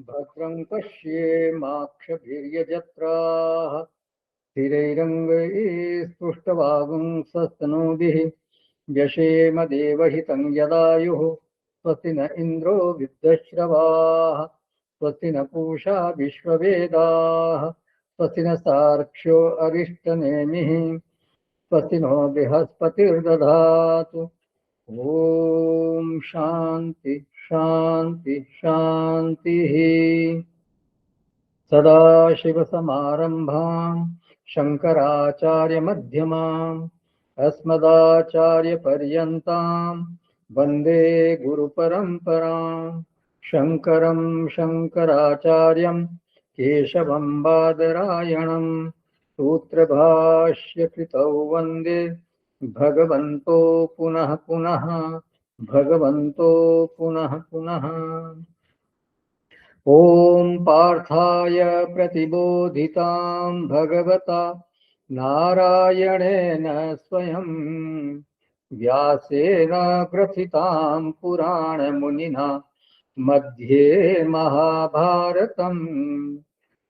भद्रं पश्येमाक्षभिर्यजत्राः स्थिरैरङ्गैस्तुष्टवागुंसस्तनूभिः व्यशेम देवहितं यदायुः स्वस्ति न इन्द्रो वृद्धश्रवाः स्वस्ति न पूषा विश्ववेदाः स्वस्ति न सार्क्ष्यो अरिष्टनेमिः स्वस्ति नो बृहस्पतिर्दधातु। ओम शांति शांति शांतिः। सदाशिवसमारम्भां शङ्कराचार्यमध्यमाम् अस्मदाचार्यपर्यन्तां वन्दे गुरुपरम्पराम्। शङ्करं शङ्कराचार्यं केशवं बादरायणं सूत्रभाष्यकृतौ वन्दे भगवन्तो पुनः पुनः भगवन्तो पुनः पुनः। ॐ पार्थाय प्रतिबोधितां भगवता नारायणेन स्वयं व्यासेन ग्रथितां पुराणमुनिना मध्ये महाभारतम्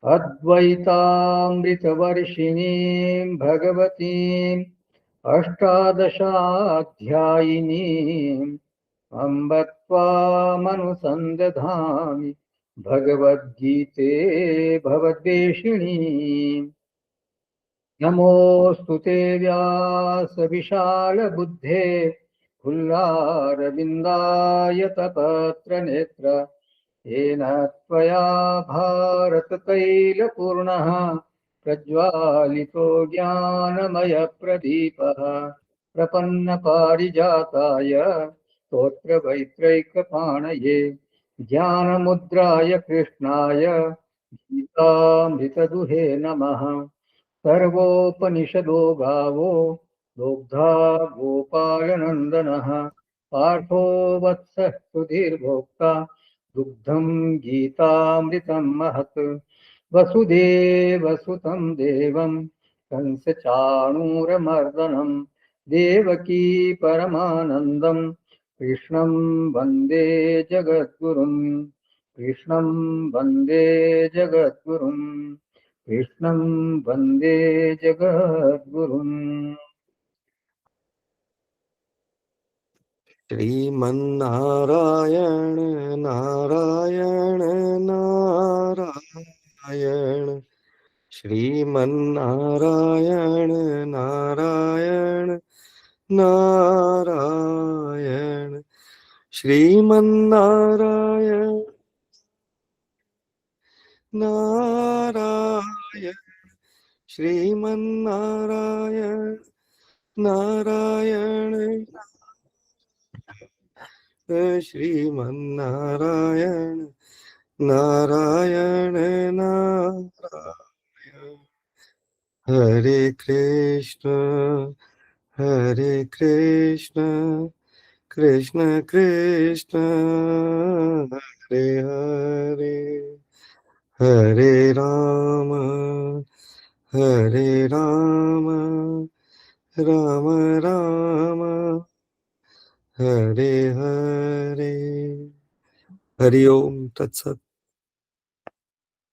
अद्वैतामृतवर्षिणीं भगवतीम् अष्टादशाध्यायिनीम् अम्ब त्वामनुसन्दधामि भगवद्गीते भवद्वेषिणी। नमोऽस्तु ते व्यासविशालबुद्धे फुल्लारविन्दायतपत्रनेत्र येन त्वया भारततैलपूर्णः प्रज्वालितो ज्ञानमयप्रदीपः प्रपन्नपारिजाताय स्तोत्रवैत्रैकपाणये ज्ञानमुद्राय कृष्णाय गीतामृतदुहे नमः। सर्वोपनिषदो गावो दोग्धा गोपालनन्दनः पार्थो वत्सः सुधीर्भोक्ता दुग्धं गीतामृतं महत्। वसुदेवसुतं देवं कंसचाणूरमर्दनं देवकी परमानन्दं कृष्णं वन्दे जगद्गुरुं कृष्णं वन्दे जगद्गुरुं कृष्णं वन्दे जगद्गुरुम्। श्रीमन्नारायण नारायण नारायण श्रीमन्नारायण नारायण नारायण श्रीमन्नारायण नारायण श्रीमन्नारायण नारायण श्रीमन्नारायण नारायण नारायण। हरे कृष्ण कृष्ण कृष्ण हरे हरे हरे राम राम राम हरे हरे। हरि ओम तत्सत।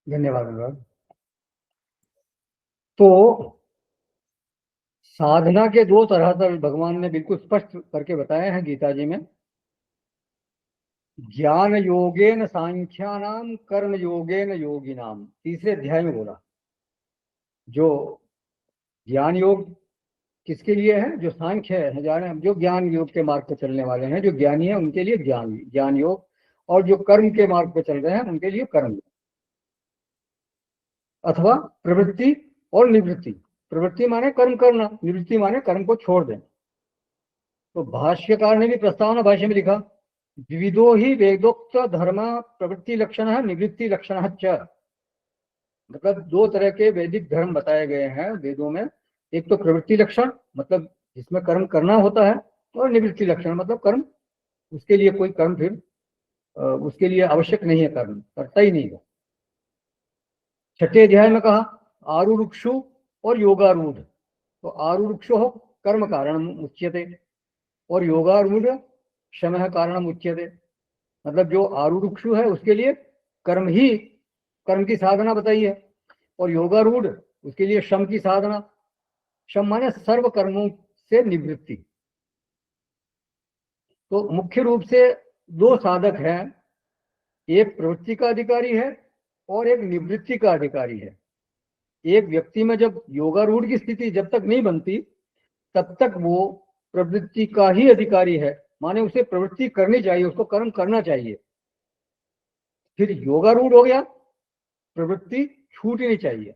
धन्यवाद अनुराग। तो साधना के दो तरह से भगवान ने बिल्कुल स्पष्ट करके बताए हैं गीता जी में। ज्ञान योगेन सांख्यानाम कर्म योगेन योगिनाम, तीसरे अध्याय में बोला। जो ज्ञान योग किसके लिए है? जो सांख्य है, जाने जो ज्ञान योग के मार्ग पर चलने वाले हैं, जो ज्ञानी है उनके लिए ज्ञान योग, और जो कर्म के मार्ग पर चल रहे हैं उनके लिए कर्म योग, अथवा प्रवृत्ति और निवृत्ति। प्रवृत्ति माने कर्म करना, निवृत्ति माने कर्म को छोड़ देना। तो भाष्यकार ने भी प्रस्तावना भाष्य में लिखा, विविधो ही वेदोक्त धर्म प्रवृत्ति लक्षण है निवृत्ति लक्षण च। मतलब दो तरह के वैदिक धर्म बताए गए हैं वेदों में। एक तो प्रवृत्ति लक्षण, मतलब जिसमें कर्म करना होता है, और निवृत्ति लक्षण मतलब कर्म, उसके लिए कोई कर्म फिर उसके लिए आवश्यक नहीं है, कर्म करता ही नहीं है। छठे अध्याय में कहा आरुरुक्षु और योगारूढ़। तो आरुरुक्षो कर्म कारणम उच्यते और योगारूढ़ शमः कारणम उच्यते। मतलब जो आरुरुक्षु है उसके लिए कर्म ही कर्म की साधना बताई है, और योगारूढ़ उसके लिए शम की साधना। शम माने सर्व कर्मों से निवृत्ति। तो मुख्य रूप से दो साधक हैं, एक प्रवृत्ति का अधिकारी है और एक निवृत्ति का अधिकारी है। एक व्यक्ति में जब योगारूढ़ की स्थिति जब तक नहीं बनती तब तक वो प्रवृत्ति का ही अधिकारी है, माने उसे प्रवृत्ति करनी चाहिए, उसको कर्म करना चाहिए। फिर योगारूढ़ हो गया, प्रवृत्ति छूटनी चाहिए।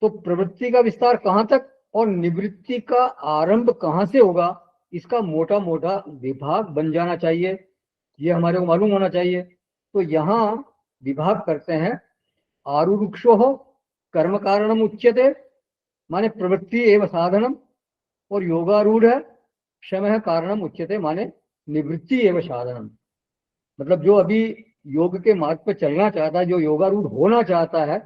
तो प्रवृत्ति का विस्तार कहां तक और निवृत्ति का आरंभ कहां से होगा, इसका मोटा मोटा विभाग बन जाना चाहिए, ये हमारे को मालूम होना चाहिए। तो यहाँ विभाग करते हैं, आरुरुक्षो हो कर्म कारणम उच्यते, माने प्रवृत्ति एवं साधनम, और योगारूढ़ है शम कारणम उच्यते, माने निवृत्ति एवं साधनम। मतलब जो अभी योग के मार्ग पर चलना चाहता है, जो योगारूढ़ होना चाहता है,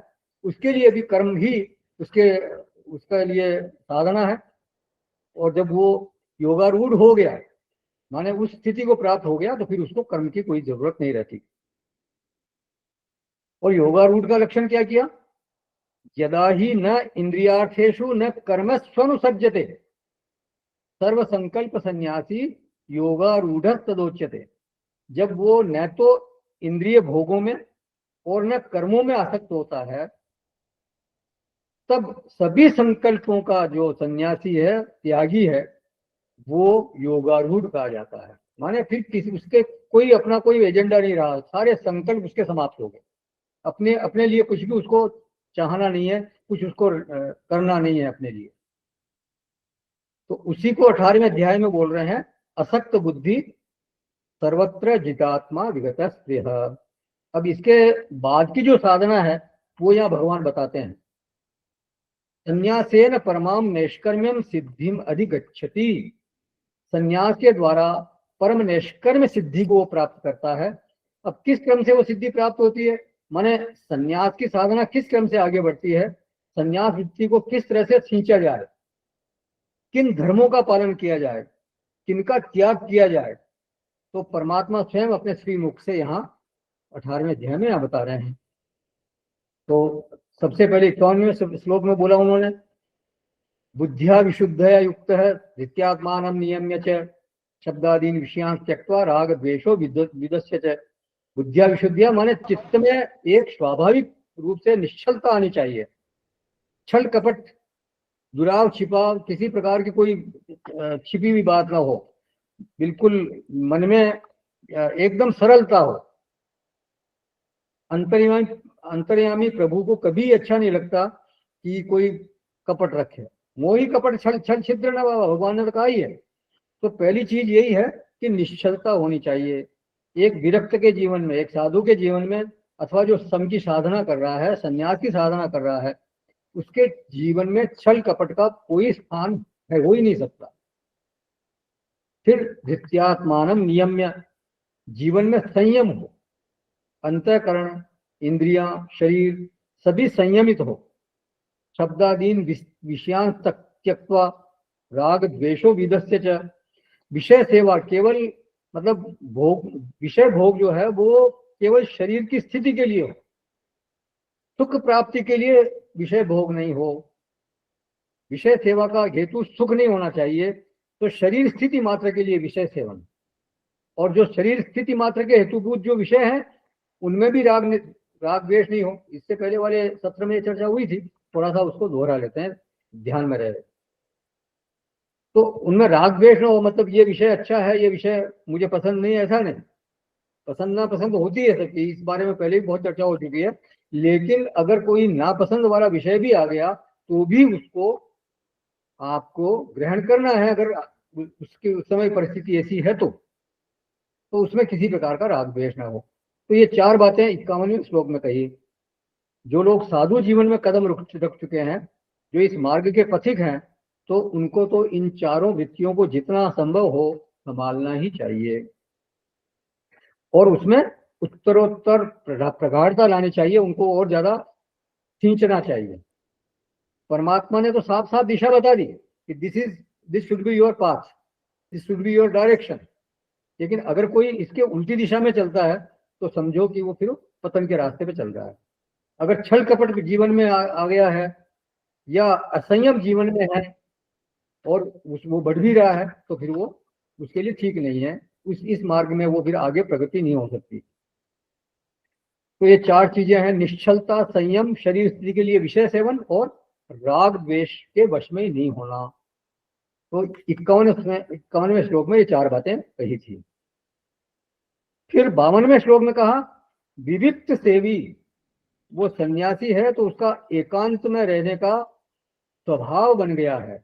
उसके लिए भी कर्म ही उसके लिए साधना है। और जब वो योगारूढ़ हो गया, माने उस स्थिति को प्राप्त हो गया, तो फिर उसको कर्म की कोई जरूरत नहीं रहती। और योगारूढ़ का लक्षण क्या किया, यदा ही न इंद्रियार्थेषु न कर्म स्वनुसज्जते सर्व संकल्प सन्यासी योगारूढ़ तदोच्यते। जब वो न तो इंद्रिय भोगों में और न कर्मों में आसक्त होता है, तब सभी संकल्पों का जो सन्यासी है, त्यागी है, वो योगारूढ़ कहा जाता है। माने फिर किसी उसके कोई अपना कोई एजेंडा नहीं रहा, सारे संकल्प उसके समाप्त हो गए, अपने अपने लिए कुछ भी उसको चाहना नहीं है, कुछ उसको करना नहीं है अपने लिए। तो उसी को 18वें अध्याय में बोल रहे हैं, असक्त बुद्धि सर्वत्र जितात्मा विगत स्त्रिय। अब इसके बाद की जो साधना है वो यहाँ भगवान बताते हैं, संन्यासेन परमाम नैष्कर्म्यम सिद्धिम अधिगच्छति। संन्यास के द्वारा परम नैष्कर्म्य सिद्धि को प्राप्त करता है। अब किस क्रम से वो सिद्धि प्राप्त होती है, माने संन्यास की साधना किस क्रम से आगे बढ़ती है, संन्यास वृत्ति को किस तरह से खींचा जाए, किन धर्मों का पालन किया जाए, किनका त्याग किया जाए, तो परमात्मा स्वयं अपने श्री मुख से यहाँ 18वें अध्याय में यहाँ बता रहे हैं। तो सबसे पहले 51वें श्लोक में बोला उन्होंने, बुद्धिया विशुद्धया युक्त है नित्यात्मानं नियम्य च शब्दादीन विषयान् त्यक्त्वा राग द्वेषो विदस्य च। बुद्धिया विशुद्धिया माने चित्त में एक स्वाभाविक रूप से निश्चलता आनी चाहिए, छल कपट दुराव छिपाव किसी प्रकार की कोई छिपी हुई बात ना हो, बिल्कुल मन में एकदम सरलता हो। अंतर्यामी प्रभु को कभी अच्छा नहीं लगता कि कोई कपट रखे, मोही कपट छल छल छिद्र न बाबा, भगवान ने तो कहा ही है। तो पहली चीज यही है कि निश्चलता होनी चाहिए। एक विरक्त के जीवन में, एक साधु के जीवन में, अथवा जो सम की साधना कर रहा है, संन्यास की साधना कर रहा है, उसके जीवन में छल कपट का कोई स्थान है हो ही नहीं सकता। फिर धृत्यात्मानम नियम्य, जीवन में संयम हो, अंतःकरण इंद्रियां शरीर सभी संयमित हो, शब्दादीन विषयां त्यक्त्वा राग द्वेषो विदस्य च। विषय सेवा केवल मतलब भोग, विषय भोग जो है वो केवल शरीर की स्थिति के लिए हो, सुख प्राप्ति के लिए विषय भोग नहीं हो। विषय सेवा का हेतु सुख नहीं होना चाहिए, तो शरीर स्थिति मात्र के लिए विषय सेवन, और जो शरीर स्थिति मात्र के हेतुभूत जो विषय हैं उनमें भी राग द्वेष नहीं हो। इससे पहले वाले सत्र में चर्चा हुई थी, थोड़ा सा उसको दोहरा लेते हैं, ध्यान में रहे। तो उनमें राग द्वेष न हो, मतलब ये विषय अच्छा है, ये विषय मुझे पसंद नहीं है, ऐसा नहीं। पसंद ना पसंद होती है सबकी, इस बारे में पहले भी बहुत चर्चा हो चुकी है। लेकिन अगर कोई नापसंद वाला विषय भी आ गया तो भी उसको आपको ग्रहण करना है, अगर उसकी उस समय परिस्थिति ऐसी है तो उसमें किसी प्रकार का राग द्वेष ना हो। तो ये चार बातें 51वें श्लोक में कही। जो लोग साधु जीवन में कदम रख चुके हैं, जो इस मार्ग के पथिक हैं, तो उनको तो इन चारों वृत्तियों को जितना संभव हो संभालना ही चाहिए, और उसमें उत्तरोत्तर प्रगाढ़ता लानी चाहिए, उनको और ज्यादा खींचना चाहिए। परमात्मा ने तो साफ साफ दिशा बता दी कि this should be your path, this should be your direction. लेकिन अगर कोई इसके उल्टी दिशा में चलता है तो समझो कि वो फिर पतन के रास्ते पे चल रहा है। अगर छल कपट जीवन में आ गया है या असंयम जीवन में है और वो बढ़ भी रहा है, तो फिर वो उसके लिए ठीक नहीं है। इस मार्ग में वो फिर आगे प्रगति नहीं हो सकती। तो ये 4 चीजें हैं, निश्चलता, संयम, शरीर स्त्री के लिए विषय सेवन और राग द्वेष के वश में ही नहीं होना। तो 51वें श्लोक में ये 4 बातें कही थी। फिर 52वें श्लोक में कहा विविक्त सेवी, वो सन्यासी है तो उसका एकांत में रहने का स्वभाव बन गया है।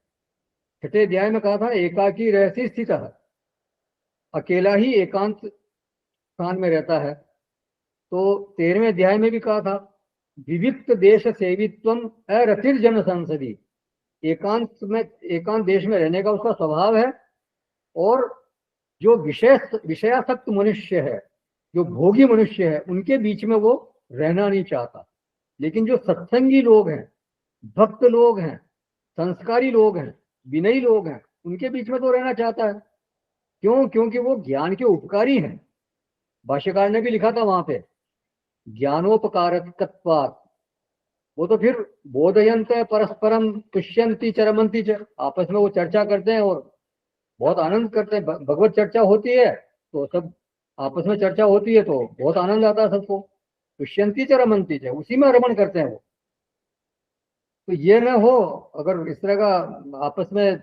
6ठे अध्याय में कहा था एकाकी रहसी स्थित, अकेला ही एकांत स्थान में रहता है। तो 13वें अध्याय में भी कहा था विविक्त देश सेवित्वम अरतिर्जन संसदी, एकांत देश में रहने का उसका स्वभाव है। और जो विषयासक्त मनुष्य है, जो भोगी मनुष्य है, उनके बीच में वो रहना नहीं चाहता। लेकिन जो सत्संगी लोग हैं, भक्त लोग हैं, संस्कारी लोग हैं, विनयी लोग हैं, उनके बीच में तो रहना चाहता है। क्यों? क्योंकि वो ज्ञान के उपकारी हैं। भाष्यकार ने भी लिखा था वहां पे ज्ञानोपकारकत्वात्, वो तो फिर बोधयंत परस्परम तुष्यंती चरमंती च, आपस में वो चर्चा करते हैं और बहुत आनंद करते हैं। भगवत चर्चा होती है तो सब आपस में चर्चा होती है तो बहुत आनंद आता है सबको। तुष्यंती च रमंती च, उसी में रमण करते हैं वो। तो ये न हो, अगर इस तरह का आपस में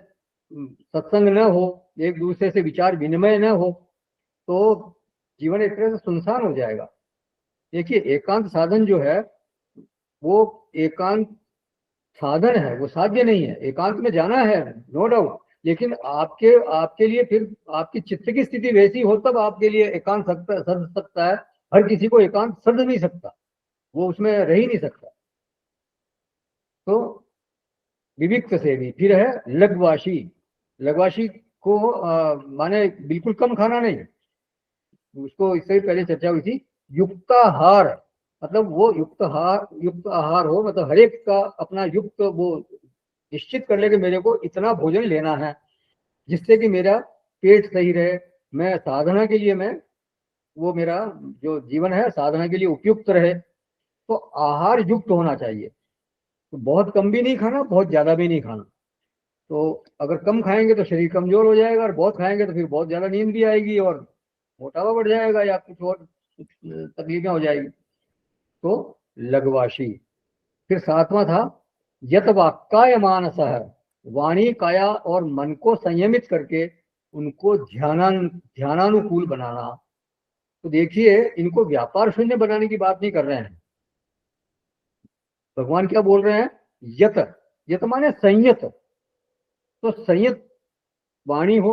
सत्संग न हो, एक दूसरे से विचार विनिमय न हो, तो जीवन एक तरह से सुनसान हो जाएगा। देखिए एकांत साधन जो है वो एकांत साधन है, वो साध्य नहीं है। एकांत में जाना है नो डाउट, लेकिन आपके लिए फिर आपकी चित्त की स्थिति वैसी हो तब आपके लिए एकांत सध सकता है। हर किसी को एकांत सध नहीं सकता, वो उसमें रह ही नहीं सकता। तो विविक्त सेवी। फिर है लघवाशी। लघवाशी को माने बिल्कुल कम खाना नहीं, उसको इससे पहले चर्चा हुई थी। युक्ताहार मतलब वो युक्त आहार हो, मतलब हर एक का अपना युक्त वो निश्चित कर ले कि मेरे को इतना भोजन लेना है जिससे कि मेरा पेट सही रहे, मैं साधना के लिए वो मेरा जो जीवन है साधना के लिए उपयुक्त रहे। तो आहार युक्त होना चाहिए। तो बहुत कम भी नहीं खाना, बहुत ज्यादा भी नहीं खाना। तो अगर कम खाएंगे तो शरीर कमजोर हो जाएगा, और बहुत खाएंगे तो फिर बहुत ज्यादा नींद भी आएगी और मोटापा बढ़ जाएगा या कुछ और तकलीफें हो जाएगी। तो लघवाशी। फिर 7वां था यत वाक्काय मानसः, वाणी काया और मन को संयमित करके उनको ध्यानानुकूल बनाना। तो देखिए इनको व्यापार शून्य बनाने की बात नहीं कर रहे हैं भगवान। क्या बोल रहे हैं? यत, यत माने संयत। तो संयत वाणी हो,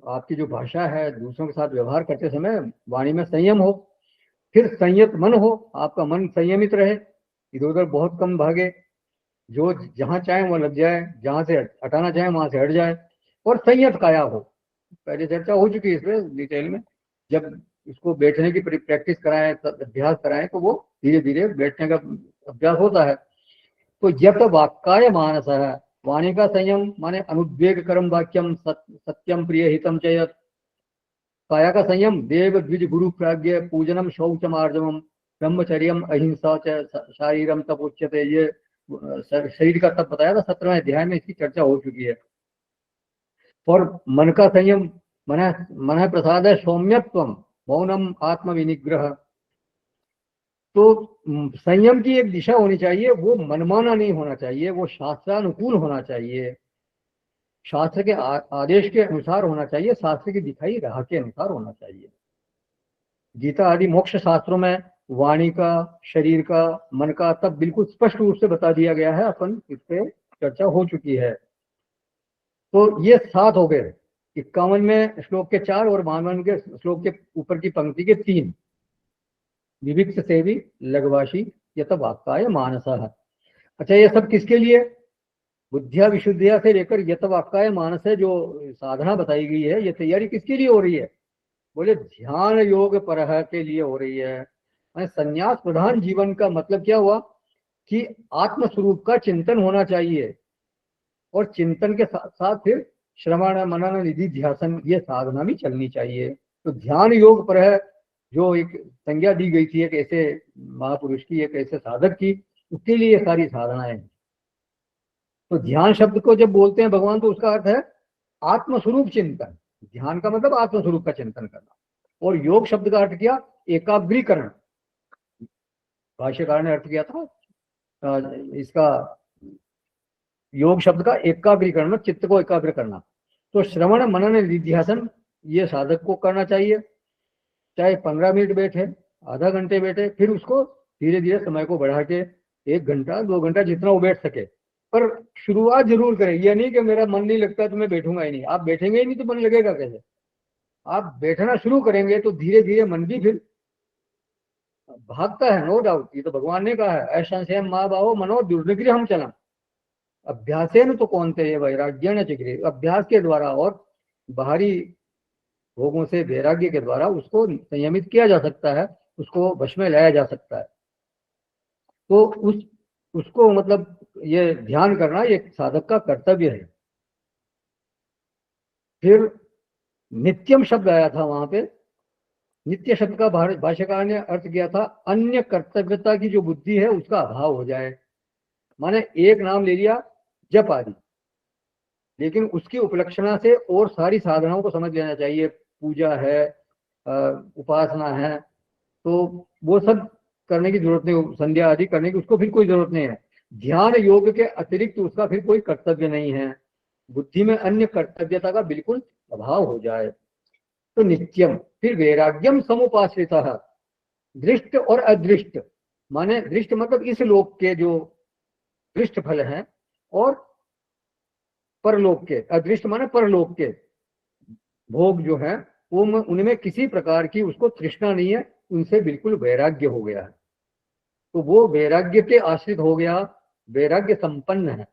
आपकी जो भाषा है दूसरों के साथ व्यवहार करते समय वाणी में संयम हो। फिर संयत मन हो, आपका मन संयमित रहे, इधर उधर बहुत कम भागे, जो जहां चाहे वहां लग जाए, जहां से हटाना चाहे वहां से हट जाए। और संयत काया हो, पहले चर्चा हो चुकी है इसमें डिटेल में। जब इसको बैठने की प्रैक्टिस कराएं, अभ्यास कराएं, तो वो धीरे धीरे बैठने का अभ्यास होता है। तो यत वाक्काय मानस है, वाणी का संयम माने अनुद्वेग कर्म वाक्यम सत्यम प्रिय हितम चयत। काया का संयम देव द्विज गुरु प्राज्ञ पूजनम शौचम आर्जवम ब्रह्मचर्यम अहिंसा च शारीरम तप उच्यते। ये शरीर का तप बताया था 17वें अध्याय में, इसकी चर्चा हो चुकी है। और मन का संयम मन प्रसाद है सौम्यत्वम मौनम आत्म विनिग्रह। तो संयम की एक दिशा होनी चाहिए, वो मनमाना नहीं होना चाहिए, वो शास्त्रानुकूल होना चाहिए, शास्त्र के आदेश के अनुसार होना चाहिए, शास्त्र की दिखाई राह के अनुसार होना चाहिए। गीता आदि मोक्ष शास्त्रों में वाणी का, शरीर का, मन का तब बिल्कुल स्पष्ट रूप से बता दिया गया है। अपन इस पे चर्चा हो चुकी है। तो ये 7 हो गए। 51वें श्लोक के 4 और 52वें के श्लोक के ऊपर की पंक्ति के 3। विविक्त सेवी, लघवाशी, यत वाक्काय मानसः। अच्छा, ये सब किसके लिए? बुद्धिया विशुद्धिया से लेकर यत वाक्काय मानस है जो साधना बताई गई है, ये तैयारी किसके लिए हो रही है? बोले ध्यान योग परह के लिए हो रही है। संन्यास प्रधान जीवन का मतलब क्या हुआ कि आत्म स्वरूप का चिंतन होना चाहिए, और चिंतन के साथ साथ फिर श्रवण मनन निधि ध्यासन ये साधना भी चलनी चाहिए। तो ध्यान योग परह जो एक संज्ञा दी गई थी एक ऐसे महापुरुष की, एक ऐसे साधक की, उसके लिए ये सारी साधनाएं हैं। तो ध्यान शब्द को जब बोलते हैं भगवान, तो उसका अर्थ है आत्मस्वरूप चिंतन। ध्यान का मतलब आत्मस्वरूप का चिंतन करना। और योग शब्द का अर्थ किया एकाग्रीकरण। भाष्यकार ने अर्थ किया था इसका, योग शब्द का एकाग्रीकरण में चित्त को एकाग्र करना। तो श्रवण मनन निध्यासन ये साधक को करना चाहिए, चाहे 15 मिनट बैठे, आधा घंटे बैठे, फिर उसको धीरे धीरे समय को बढ़ा के 1 घंटा 2 घंटा जितना वो बैठ सके। पर शुरुआत जरूर करें, यह नहीं कि मेरा मन नहीं लगता तो मैं बैठूंगा ही नहीं। आप बैठेंगे ही नहीं तो मन लगेगा कैसे? आप बैठना शुरू करेंगे तो धीरे धीरे मन भी फिर भागता है, नो डाउट। ये तो भगवान ने कहा है, ऐसा माँ बाहो मनो दुर्निग्रह हम चला अभ्यासेन तो कौनते ये वैराग्येन चिग्रे। अभ्यास के द्वारा और बाहरी भोगों से वैराग्य के द्वारा उसको संयमित किया जा सकता है, उसको वश में लाया जा सकता है। तो उसको मतलब ये ध्यान करना ये साधक का कर्तव्य है। फिर नित्यम शब्द आया था वहां पे। नित्य शब्द का भाष्यकार ने अर्थ किया था अन्य कर्तव्यता की जो बुद्धि है उसका अभाव हो जाए। माने एक नाम ले लिया जप आदि, लेकिन उसकी उपलक्षणा से और सारी साधनाओं को समझ लेना चाहिए। पूजा है, उपासना है, तो वो सब करने की जरूरत नहीं, संध्या आदि करने की उसको फिर कोई जरूरत नहीं है। ध्यान योग के अतिरिक्त उसका फिर कोई कर्तव्य नहीं है। बुद्धि में अन्य कर्तव्यता का बिल्कुल अभाव हो जाए तो नित्यम। फिर वैराग्यम समुपाश्रित, दृष्ट और अदृष्ट, माने दृष्ट मतलब इस लोक के जो दृष्ट फल हैं, और परलोक के, अदृष्ट माने परलोक के भोग जो है वो उनमें किसी प्रकार की उसको तृष्णा नहीं है, उनसे बिल्कुल वैराग्य हो गया है। तो वो वैराग्य के आश्रित हो गया, वैराग्य संपन्न है।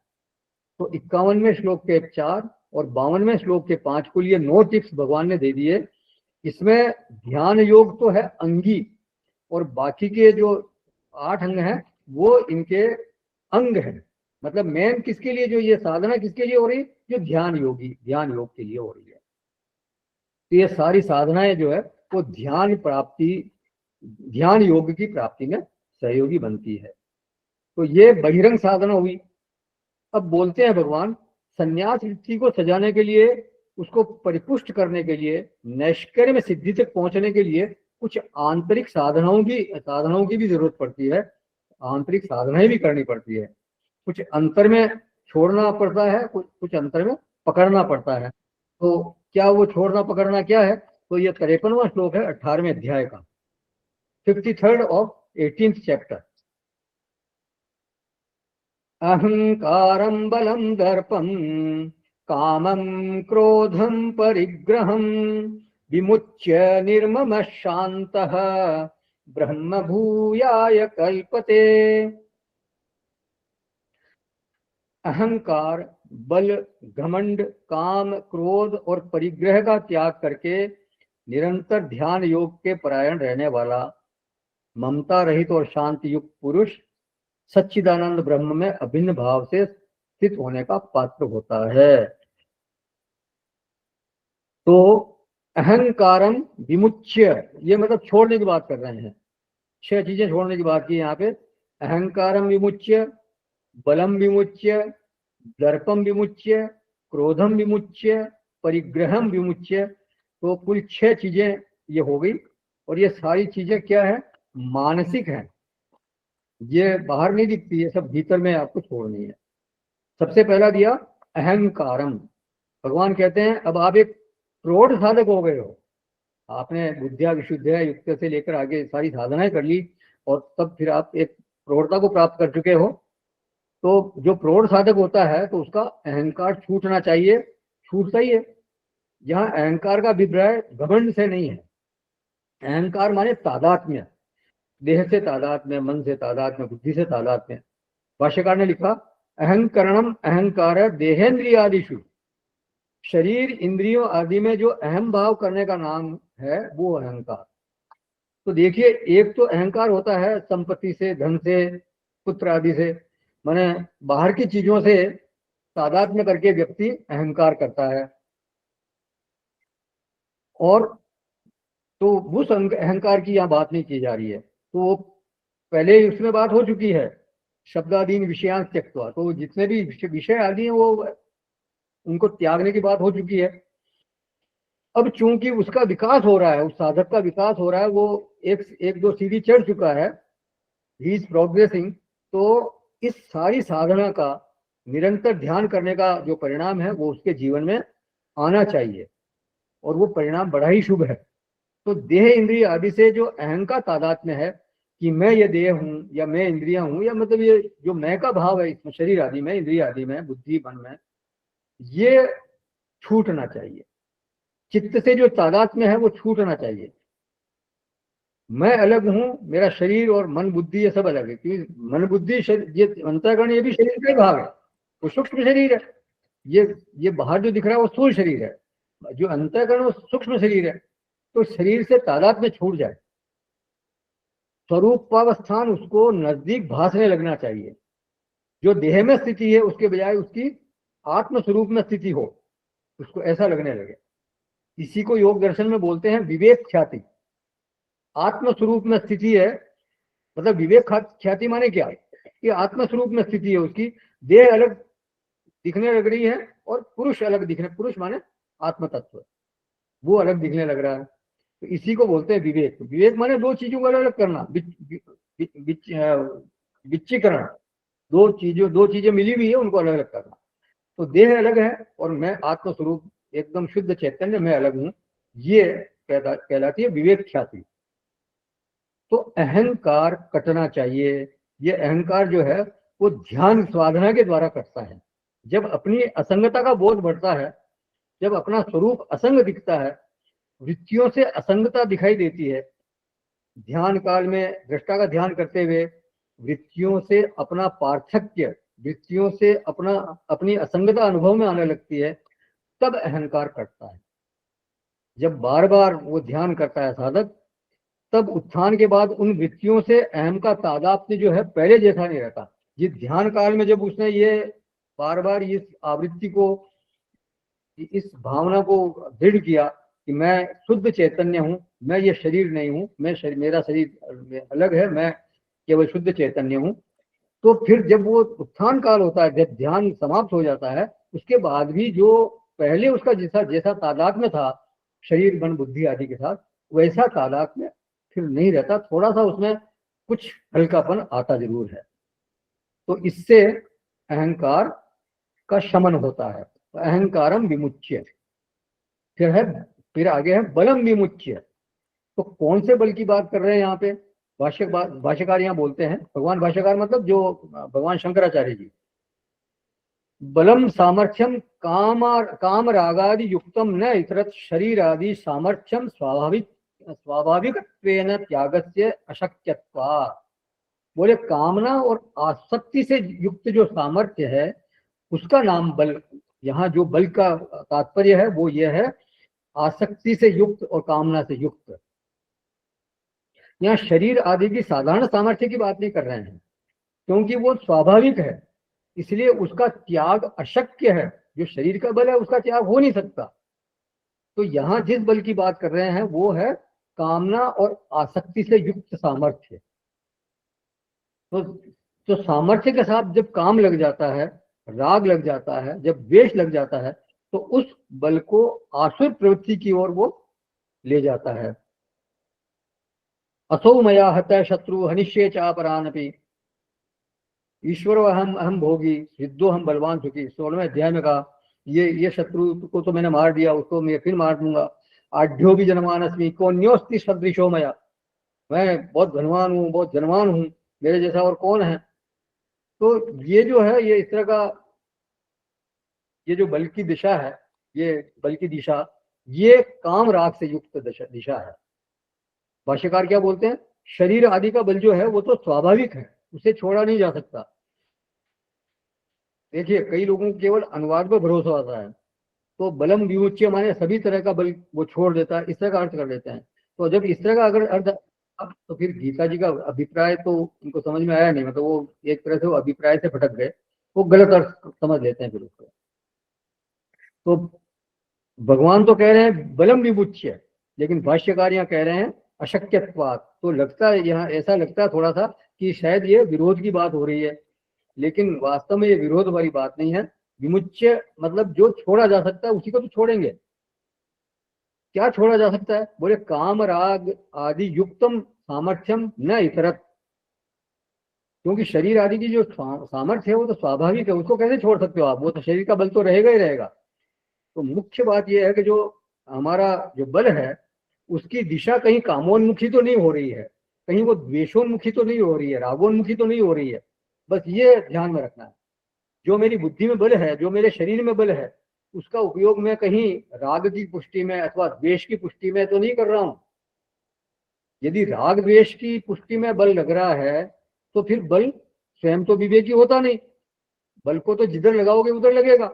तो 51वें श्लोक के 4 और 52वें श्लोक के 5 को लिए 9 टिप्स भगवान ने दे दिए। इसमें ध्यान योग तो है अंगी, और बाकी के जो 8 अंग हैं वो इनके अंग हैं। मतलब मेन किसके लिए, जो ये साधना किसके लिए हो रही, जो ध्यान योग के लिए हो रही है। तो ये सारी साधनाएं जो है वो ध्यान योग की प्राप्ति में सहयोगी बनती है। तो ये बहिरंग साधना हुई। अब बोलते हैं भगवान संन्यास वृत्ति को सजाने के लिए, उसको परिपुष्ट करने के लिए, नैष्कर्म्य में सिद्धि तक पहुंचने के लिए कुछ आंतरिक साधनाओं की भी जरूरत पड़ती है। आंतरिक साधनाएं भी करनी पड़ती है। कुछ अंतर में छोड़ना पड़ता है, कुछ अंतर में पकड़ना पड़ता है। तो क्या वो छोड़ना पकड़ना क्या है? तो ये 53वां श्लोक है 18वें अध्याय का, 53rd ऑफ 18th चैप्टर। अहंकारं बलं दर्पं कामं क्रोधं परिग्रहं विमुच्य निर्ममः शान्तः ब्रह्म भूयाय कल्पते। अहंकार, बल, घमंड, काम, क्रोध और परिग्रह का त्याग करके निरंतर ध्यान योग के परायण रहने वाला ममता रहित और शांति युक्त पुरुष सच्चिदानंद ब्रह्म में अभिन्न भाव से स्थित होने का पात्र होता है। तो अहंकारम विमुच्य, ये मतलब छोड़ने की बात कर रहे हैं। 6 चीजें छोड़ने की बात की यहाँ पे। अहंकारम विमुच्य, बलम विमुच्य, दर्पम विमुच्य, क्रोधम विमुच्य, परिग्रहम विमुच्य। तो कुल 6 चीजें ये हो गई। और ये सारी चीजें क्या है? मानसिक है। ये बाहर नहीं दिखती है, सब भीतर में आपको छोड़नी है। सबसे पहला दिया अहंकारम। भगवान कहते हैं अब आप एक प्रौढ़ साधक हो गए हो, आपने बुद्धिया विशुद्धिया युक्त से लेकर आगे सारी साधनाएं कर ली, और तब फिर आप एक प्रौढ़ता को प्राप्त कर चुके हो। तो जो प्रौढ़ साधक होता है तो उसका अहंकार छूटना चाहिए, छूटता ही है। यहाँ अहंकार का अभिप्राय घमंड से नहीं है। अहंकार माने तादात्म्य, देह से तादात्म्य, मन से तादात्म्य, बुद्धि से तादात्म्य। भाष्यकार ने लिखा अहंकरणम अहंकार देहेंद्रियादिषु, शरीर इंद्रियों आदि में जो अहम भाव करने का नाम है वो अहंकार। तो देखिए, एक तो अहंकार होता है संपत्ति से, धन से, पुत्र आदि से, माने बाहर की चीजों से तादात्म्य करके व्यक्ति अहंकार करता है। और तो उस अहंकार की यहाँ बात नहीं की जा रही है। तो वो पहले उसमें बात हो चुकी है, शब्दादीन विषयांश त्यक्त्वा, तो जितने भी विषय आदि हैं वो उनको त्यागने की बात हो चुकी है। अब चूंकि उसका विकास हो रहा है, उस साधक का विकास हो रहा है, वो एक दो सीढ़ी चढ़ चुका है, ही इज प्रोग्रेसिंग, तो इस सारी साधना का निरंतर ध्यान करने का जो परिणाम है वो उसके जीवन में आना चाहिए, और वो परिणाम बड़ा ही शुभ है। तो देह इंद्रिय आदि से जो अहंकार तादात्म्य है कि मैं ये देह हूं या मैं इंद्रिया हूं, या मतलब ये जो मैं का भाव है इसमें, शरीर आदि में, इंद्रिय आदि में, बुद्धि मन में, ये छूटना चाहिए। चित्त से जो तादात्म्य है वो छूटना चाहिए। मैं अलग हूं, मेरा शरीर और मन बुद्धि ये सब अलग है, क्योंकि मन बुद्धि ये अंतःकरण ये भी शरीर का ही भाग है, वो सूक्ष्म शरीर है। ये बाहर जो दिख रहा है वो स्थूल शरीर है, जो अंतःकरण वो सूक्ष्म शरीर है। तो शरीर से तादात्म्य छूट जाए, स्वरूपावस्थान उसको नजदीक भासने लगना चाहिए। जो देह में स्थिति है उसके बजाय उसकी आत्म स्वरूप में स्थिति हो, उसको ऐसा लगने लगे। इसी को योग दर्शन में बोलते हैं विवेक ख्याति। आत्म स्वरूप में स्थिति है, मतलब विवेक ख्याति माने क्या, कि आत्म स्वरूप में स्थिति है उसकी, देह अलग दिखने लग रही है और पुरुष अलग दिखने, पुरुष माने आत्म तत्व, वो अलग दिखने लग रहा है। तो इसी को बोलते हैं विवेक। विवेक माने दो चीजों को अलग अलग करना, विच्चीकरण, दो चीजें मिली हुई है उनको अलग अलग करना। तो देह अलग है और मैं आत्म स्वरूप एकदम शुद्ध चैतन्य मैं अलग हूं, ये कहलाती है विवेक ख्याति। तो अहंकार कटना चाहिए। ये अहंकार जो है वो ध्यान साधना के द्वारा कटता है। जब अपनी असंगता का बोध बढ़ता है, जब अपना स्वरूप असंग दिखता है, वृत्तियों से असंगता दिखाई देती है, ध्यान काल में दृष्टा का ध्यान करते हुए वृत्तियों से अपना पार्थक्य, वृत्तियों से अपनी असंगता अनुभव में आने लगती है, तब अहंकार कटता है। जब बार बार वो ध्यान करता है साधक, तब उत्थान के बाद उन वृत्तियों से अहम का तादात्म्य जो है पहले जैसा नहीं रहता। ये ध्यान काल में जब उसने ये बार बार इस आवृत्ति को, इस भावना को दृढ़ किया कि मैं शुद्ध चैतन्य हूं, मैं ये शरीर नहीं हूं, मेरा शरीर अलग है, मैं केवल शुद्ध चैतन्य हूं, तो फिर जब वो उत्थान काल होता है, जब ध्यान समाप्त हो जाता है, उसके बाद भी जो पहले उसका जैसा जैसा तादात्म्य था शरीर मन बुद्धि आदि के साथ, वैसा तादात्म्य फिर नहीं रहता, थोड़ा सा उसमें कुछ हल्कापन आता जरूर है। तो इससे अहंकार का शमन होता है। अहंकारम विमुच्य। फिर आगे है बलम विमुच्य। तो कौन से बल की बात कर रहे हैं यहाँ पे भाष्यकार यहाँ बोलते हैं, भगवान भाष्यकार मतलब जो भगवान शंकराचार्य जी, बलम सामर्थ्यम काम रागादि युक्तम न इतरत शरीर आदि सामर्थ्यम स्वाभाविक त्यागस्य अशक्यत्वात्। बोले कामना और आसक्ति से युक्त जो सामर्थ्य है उसका नाम बल। यहाँ जो बल का तात्पर्य है वो ये है, आसक्ति से युक्त और कामना से युक्त। यहाँ शरीर आदि की साधारण सामर्थ्य की बात नहीं कर रहे हैं, क्योंकि वो स्वाभाविक है, इसलिए उसका त्याग अशक्य है। जो शरीर का बल है उसका त्याग हो नहीं सकता। तो यहाँ जिस बल की बात कर रहे हैं वो है कामना और आसक्ति से युक्त सामर्थ्य। तो सामर्थ्य के साथ जब काम लग जाता है, राग लग जाता है, जब द्वेष लग जाता है, तो उस बल को आसुर प्रवृत्ति की ओर वो ले जाता है। असौ मया हतः शत्रु हनिष्ये चापरानपि ईश्वरो अहम भोगी सिद्धो हम बलवान सुखी। 16वें अध्याय में कहा ये शत्रु को तो मैंने मार दिया, उसको मैं फिर मार दूंगा। आढ्यो भी जनमानस्मि कौन्योस्ति सदृशो मया। मैं बहुत धनवान हूँ, बहुत जनवान हूँ, मेरे जैसा और कौन है। तो ये जो है, ये इस तरह का ये जो बल की दिशा है, ये बल की दिशा, ये काम राग से युक्त दिशा है। भाष्यकार क्या बोलते हैं, शरीर आदि का बल जो है वो तो स्वाभाविक है, उसे छोड़ा नहीं जा सकता। देखिए कई लोगों को केवल अनुवाद पर भरोसा होता है, तो बलम विमुच्य माने सभी तरह का बल वो छोड़ देता है, इस तरह का अर्थ कर देते हैं। तो जब इस तरह का अगर अर्थ, तो फिर गीता जी का अभिप्राय तो उनको समझ में आया नहीं, मतलब वो एक तरह से वो अभिप्राय से भटक गए, वो गलत अर्थ समझ लेते हैं फिर उसको। तो भगवान तो कह रहे हैं बलम विमुच्य, लेकिन भाष्यकार यहाँ कह रहे हैं अशक्यत्वात्। तो लगता है यहाँ, ऐसा लगता है थोड़ा सा कि शायद ये विरोध की बात हो रही है, लेकिन वास्तव में ये विरोध वाली बात नहीं है। विमुच्य मतलब जो छोड़ा जा सकता है उसी को तो छोड़ेंगे। क्या छोड़ा जा सकता है? बोले काम राग आदि युक्तम सामर्थ्यम न इतरत। क्योंकि शरीर आदि की जो सामर्थ्य है वो तो स्वाभाविक है, उसको कैसे छोड़ सकते हो आप? वो तो शरीर का बल तो रहेगा ही रहेगा। तो मुख्य बात यह है कि जो हमारा जो बल है उसकी दिशा कहीं कामोन्मुखी तो नहीं हो रही है, कहीं वो द्वेषोन्मुखी तो नहीं हो रही है, रागोन्मुखी तो नहीं हो रही है। बस ये ध्यान में रखना है। जो मेरी बुद्धि में बल है, जो मेरे शरीर में बल है, उसका उपयोग मैं कहीं राग की पुष्टि में अथवा द्वेष की पुष्टि में तो नहीं कर रहा हूं। यदि राग द्वेष की पुष्टि में बल लग रहा है तो फिर बल स्वयं तो विवेकी होता नहीं, बल को तो जिधर लगाओगे उधर लगेगा।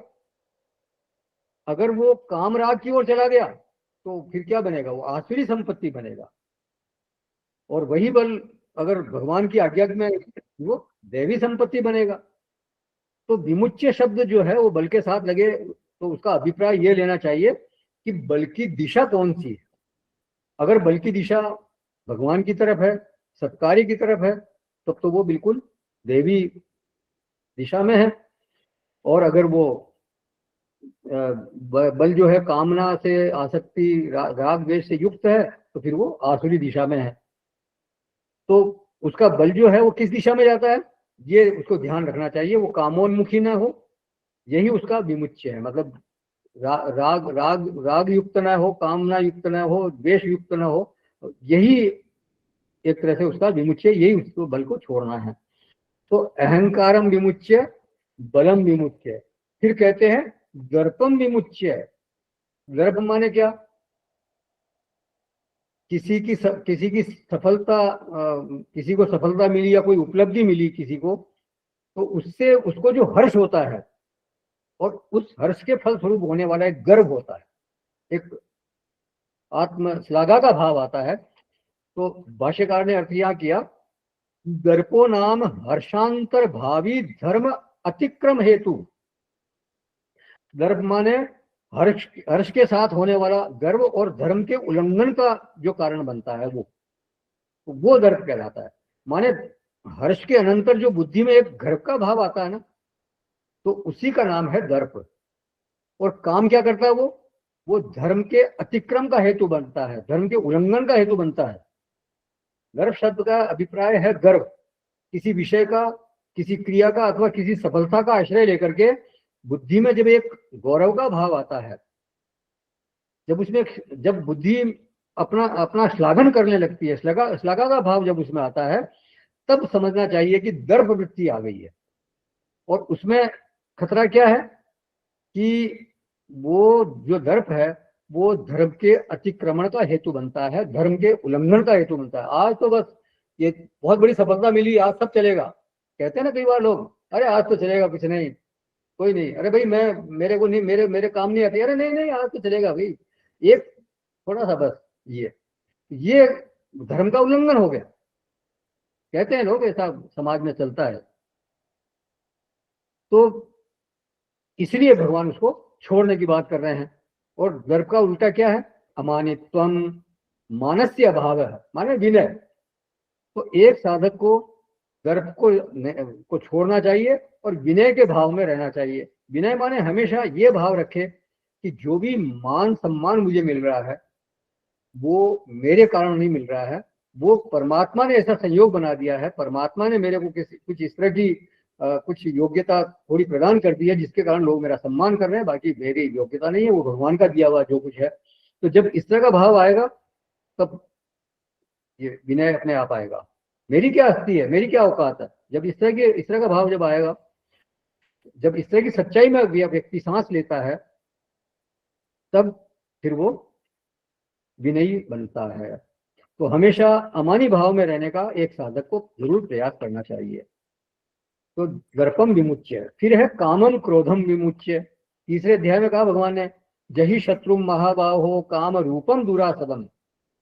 अगर वो काम राग की ओर चला गया तो फिर क्या बनेगा? वो आसुरी संपत्ति बनेगा। और वही बल अगर भगवान की आज्ञा में वो दैवी संपत्ति बनेगा। तो विमुच्य शब्द जो है वो बल के साथ लगे तो उसका अभिप्राय ये लेना चाहिए कि बल की दिशा कौन सी है। अगर बल की दिशा भगवान की तरफ है, सत्कार्य की तरफ है, तब तो वो बिल्कुल देवी दिशा में है। और अगर वो बल जो है कामना से आसक्ति राग द्वेष से युक्त है तो फिर वो आसुरी दिशा में है। तो उसका बल जो है वो किस दिशा में जाता है ये उसको ध्यान रखना चाहिए। वो कामोन्मुखी ना हो, यही उसका विमुच्य है। मतलब राग राग राग युक्त ना हो, कामना युक्त ना हो, द्वेष युक्त ना हो, यही एक तरह से उसका विमुच्य, यही उसको बल को छोड़ना है। तो अहंकारम विमुच्य बलम विमुच्य। फिर कहते हैं दर्पम विमुच्य। दर्प माने क्या? किसी की सफलता, किसी को सफलता मिली या कोई उपलब्धि मिली किसी को, तो उससे उसको जो हर्ष होता है और उस हर्ष के फल स्वरूप होने वाला एक गर्व होता है, एक आत्म श्लाघा का भाव आता है। तो भाष्यकार ने अर्थ यहाँ किया दर्पो नाम हर्षांतर भावी धर्म अतिक्रम हेतु। दर्प माने हर्ष, हर्ष के साथ होने वाला गर्व और धर्म के उल्लंघन का जो कारण बनता है वो दर्प कहलाता है। माने हर्ष के अनंतर जो बुद्धि में एक गर्व का भाव आता है ना, तो उसी का नाम है दर्प। और काम क्या करता है वो धर्म के अतिक्रम का हेतु बनता है, धर्म के उल्लंघन का हेतु बनता है। गर्व शब्द का अभिप्राय है गर्व, किसी विषय का, किसी क्रिया का अथवा किसी सफलता का आश्रय लेकर के बुद्धि में जब एक गौरव का भाव आता है, जब बुद्धि अपना अपना श्लाघन करने लगती है, श्लाघा का भाव जब उसमें आता है, तब समझना चाहिए कि दर्प वृत्ति आ गई है। और उसमें खतरा क्या है कि वो जो दर्प है वो धर्म के अतिक्रमण का हेतु बनता है, धर्म के उल्लंघन का हेतु बनता है। आज तो बस ये बहुत बड़ी सफलता मिली, आज सब चलेगा, कहते हैं ना कई बार लोग, अरे आज तो चलेगा, कुछ नहीं, कोई नहीं, अरे भाई मेरे को नहीं, मेरे काम नहीं आती, अरे नहीं नहीं आज तो चलेगा भाई, एक थोड़ा सा बस ये धर्म का उल्लंघन हो गया, कहते हैं लोग, ऐसा समाज में चलता है। तो इसलिए भगवान उसको छोड़ने की बात कर रहे हैं। और दर्प का उल्टा क्या है? अमानित्वम, मानस्य अभाव है, माने विनय। तो एक साधक को दर्प को छोड़ना चाहिए और विनय के भाव में रहना चाहिए। विनय माने हमेशा ये भाव रखे कि जो भी मान सम्मान मुझे मिल रहा है वो मेरे कारण नहीं मिल रहा है, वो परमात्मा ने ऐसा संयोग बना दिया है, परमात्मा ने मेरे को कुछ इस तरह की कुछ योग्यता थोड़ी प्रदान कर दी है जिसके कारण लोग मेरा सम्मान कर रहे हैं, बाकी मेरी योग्यता नहीं है, वो भगवान का दिया हुआ जो कुछ है। तो जब इस तरह का भाव आएगा तब ये विनय अपने आप आएगा। मेरी क्या हस्ती है, मेरी क्या औकात है, जब इस तरह का भाव जब आएगा, जब इस तरह की सच्चाई में व्यक्ति सांस लेता है, तब फिर वो विनयी बनता है। तो हमेशा अमानी भाव में रहने का एक साधक को जरूर प्रयास करना चाहिए। तो दर्पम विमुच्य। फिर है कामम क्रोधम विमुच्य। तीसरे अध्याय में कहा भगवान ने जही शत्रु महाबाहो काम रूपम दुरासदम।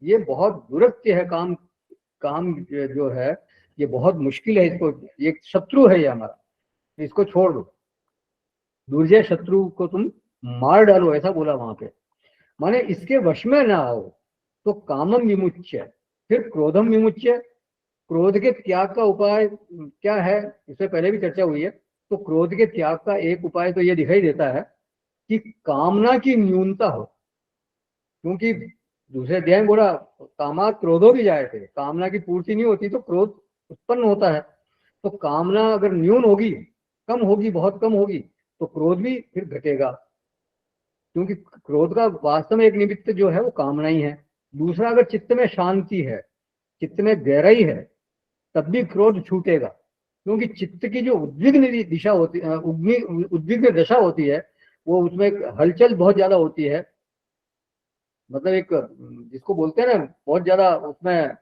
ये बहुत दुरत्य है, काम जो है ये बहुत मुश्किल है, इसको, ये शत्रु है ये हमारा, इसको छोड़ दो, दुर्जय शत्रु को तुम मार डालो, ऐसा बोला वहां पे। माने इसके वश में ना आओ, तो कामम विमुच्य, फिर क्रोधम विमुच्य। क्रोध के त्याग का उपाय क्या है, इससे पहले भी चर्चा हुई है। तो क्रोध के त्याग का एक उपाय तो ये दिखाई देता है कि कामना की न्यूनता हो, क्योंकि दूसरे अध्याय में बोला कामात क्रोधो भी जाए थे, कामना की पूर्ति नहीं होती तो क्रोध उत्पन्न होता है। तो कामना अगर न्यून होगी, कम होगी, बहुत कम होगी, तो क्रोध भी फिर घटेगा, क्योंकि क्रोध का वास्तव में एक निमित्त जो है वो कामना ही है। दूसरा, अगर चित्त में शांति है, चित्त में गहराई है, तब भी क्रोध छूटेगा, क्योंकि चित्त की जो उद्विग्न दिशा होती है, उद्विग्न दशा होती है, वो उसमें एक हलचल बहुत ज्यादा होती है। मतलब एक जिसको बोलते हैं ना, बहुत ज्यादा उसमें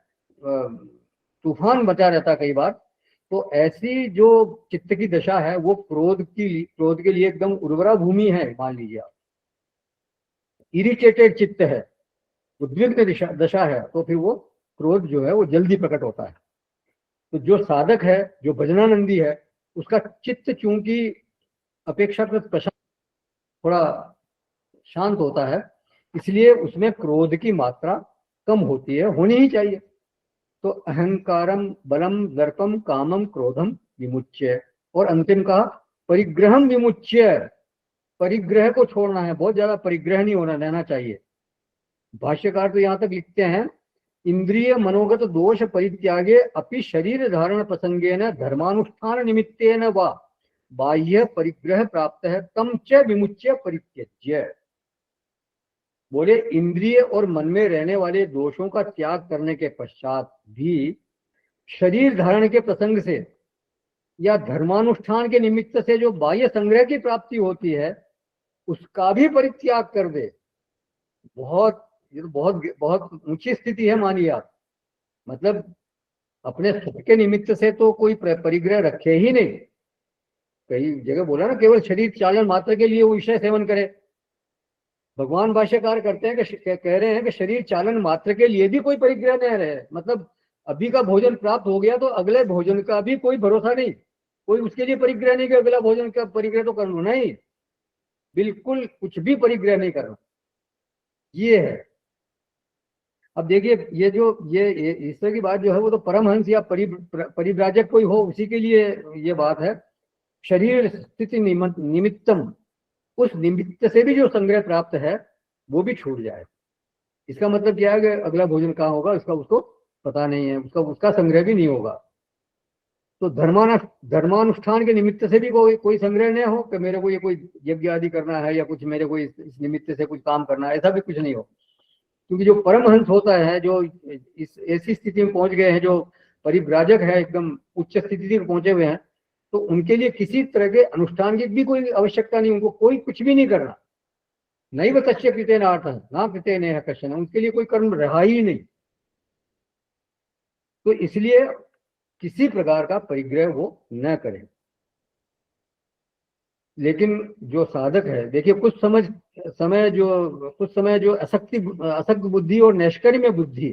तूफान मचा रहता है कई बार। तो ऐसी जो चित्त की दशा है वो क्रोध के लिए एकदम उर्वरा भूमि है, मान लीजिए आप। इरिटेटेड चित्त है, उद्विग्न दशा है, तो फिर वो क्रोध जो है वो जल्दी प्रकट होता है। तो जो साधक है, जो भजनानंदी है, उसका चित्त चूंकि अपेक्षाकृत प्रशांत, थोड़ा शांत होता है, इसलिए उसमें क्रोध की मात्रा कम होती है, होनी ही चाहिए। तो अहंकारम बलम दर्पम कामम क्रोधम विमुच्य, और अंतिम कहा परिग्रहम विमुच्य। परिग्रह को छोड़ना है, बहुत ज्यादा परिग्रह नहीं होना रहना चाहिए। भाष्यकार तो यहां तक लिखते हैं, इंद्रिय मनोगत दोष परित्यागे अपि शरीर धारण प्रसंगेन धर्मानुष्ठान निमित्तेन वा बाह्य परिग्रह प्राप्त है तम च विमुच्य परित्यज्य। बोले इंद्रिय और मन में रहने वाले दोषों का त्याग करने के पश्चात भी शरीर धारण के प्रसंग से या धर्मानुष्ठान के निमित्त से जो बाह्य संग्रह की प्राप्ति होती है, उसका भी परित्याग कर दे। बहुत, ये तो बहुत बहुत ऊंची स्थिति है, मानिए आप। मतलब अपने सुख के निमित्त से तो कोई परिग्रह रखे ही नहीं। कई जगह बोला ना, केवल शरीर चालन मात्र के लिए वो विषय सेवन करे। भगवान भाष्यकार करते हैं कि कह रहे हैं कि शरीर चालन मात्र के लिए भी कोई परिग्रह नहीं रहे। मतलब अभी का भोजन प्राप्त हो गया तो अगले भोजन का भी कोई भरोसा नहीं, कोई उसके लिए परिग्रह नहीं कि अगला भोजन का परिग्रह तो कर लो, नहीं, बिल्कुल कुछ भी परिग्रह नहीं करना, ये है। अब देखिए, ये इस तरह की बात जो है वो तो परमहंस या परिव्राजक कोई हो उसी के लिए ये बात है। शरीर स्थिति निमित्तम, उस निमित्त से भी जो संग्रह प्राप्त है वो भी छूट जाए। इसका मतलब क्या है कि अगला भोजन कहाँ होगा इसका उसको पता नहीं है, उसका संग्रह भी नहीं होगा। तो धर्मानुष्ठान के निमित्त से भी कोई संग्रह नहीं हो कि मेरे को ये कोई यज्ञ आदि करना है या कुछ मेरे को इस निमित्त से कुछ काम करना है, ऐसा भी कुछ नहीं हो। क्योंकि जो परमहंस होता है, जो इस ऐसी स्थिति में पहुंच गए हैं, जो परिव्राजक है, एकदम उच्च स्थिति तक पहुंचे हुए हैं, तो उनके लिए किसी तरह के अनुष्ठान की भी कोई आवश्यकता नहीं, उनको कोई कुछ भी नहीं करना। नहीं बतस्य कृते नार्थ ना कृते नेह कश्चन, उनके लिए कोई कर्म रहा ही नहीं। तो इसलिए किसी प्रकार का परिग्रह वो न करें। लेकिन जो साधक है, देखिए कुछ समय जो असक्त बुद्धि और नैष्कर्म्य बुद्धि,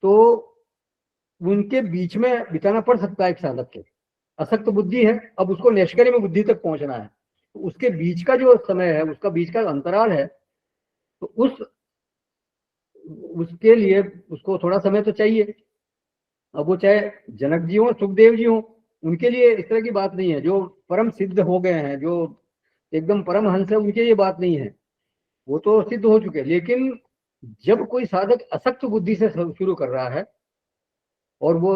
तो उनके बीच में बिताना पड़ सकता है एक साधक के। असक्त बुद्धि है, अब उसको नैष्कर्म्य बुद्धि तक पहुंचना है, तो उसके बीच का जो समय है, उसका बीच का अंतराल है, तो उसके लिए उसको थोड़ा समय तो चाहिए। अब वो चाहे जनक जी हो, सुखदेव जी हो, उनके लिए इस तरह की बात नहीं है। जो परम सिद्ध हो गए हैं, जो एकदम परम हंस है, उनके ये बात नहीं है, वो तो सिद्ध हो चुके हैं। लेकिन जब कोई साधक असक्त बुद्धि से शुरू कर रहा है और वो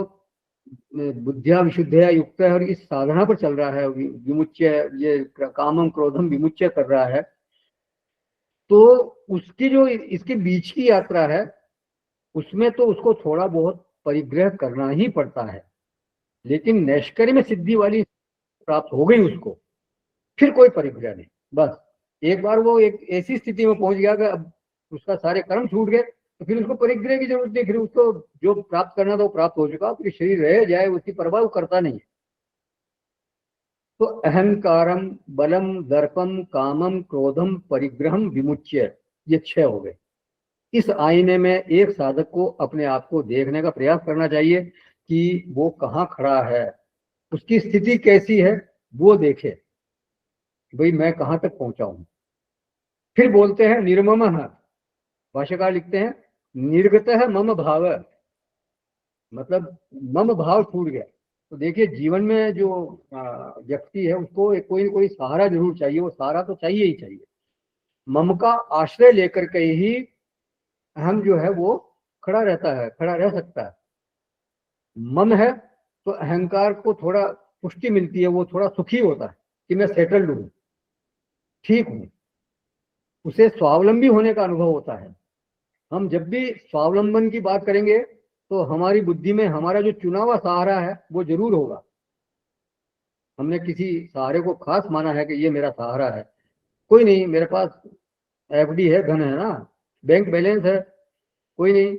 बुद्धिया विशुद्धया युक्त है और इस साधना पर चल रहा है, विमुच्य, ये कामम क्रोधम विमुच्य कर रहा है, तो उसकी जो इसके बीच की यात्रा है, उसमें तो उसको थोड़ा बहुत परिग्रह करना ही पड़ता है। लेकिन नैष्कर्म्य में सिद्धि वाली प्राप्त हो गई उसको, फिर कोई परिग्रह नहीं। बस एक बार वो एक ऐसी स्थिति में पहुंच गया कि अब उसका सारे कर्म छूट गए, तो फिर उसको परिग्रह की जरूरत नहीं। फिर उसको जो प्राप्त करना था वो प्राप्त हो चुका, फिर शरीर रह जाए उसकी परवाह वो करता नहीं है। तो अहंकारम बलम दर्पम कामम क्रोधम परिग्रहम विमुच्य, ये 6 हो गए। इस आईने में एक साधक को अपने आप को देखने का प्रयास करना चाहिए कि वो कहाँ खड़ा है, उसकी स्थिति कैसी है, वो देखे भाई मैं कहाँ तक पहुंचा हूं। फिर बोलते हैं निर्मम, भाष्यकार लिखते हैं निर्गतः मम भाव, मतलब मम भाव छूट गया। तो देखिए जीवन में जो व्यक्ति है उसको कोई न कोई सहारा जरूर चाहिए, वो सहारा तो चाहिए ही चाहिए। मम का आश्रय लेकर के ही हम जो है वो खड़ा रहता है, खड़ा रह सकता है। मम है तो अहंकार को थोड़ा पुष्टि मिलती है, वो थोड़ा सुखी होता है कि मैं सेटल्ड हूं, ठीक हूं, उसे स्वावलंबी होने का अनुभव होता है। हम जब भी स्वावलंबन की बात करेंगे तो हमारी बुद्धि में हमारा जो चुना हुआ सहारा है वो जरूर होगा। हमने किसी सहारे को खास माना है कि ये मेरा सहारा है, कोई नहीं, मेरे पास एफडी है, धन है ना, बैंक बैलेंस है, कोई नहीं,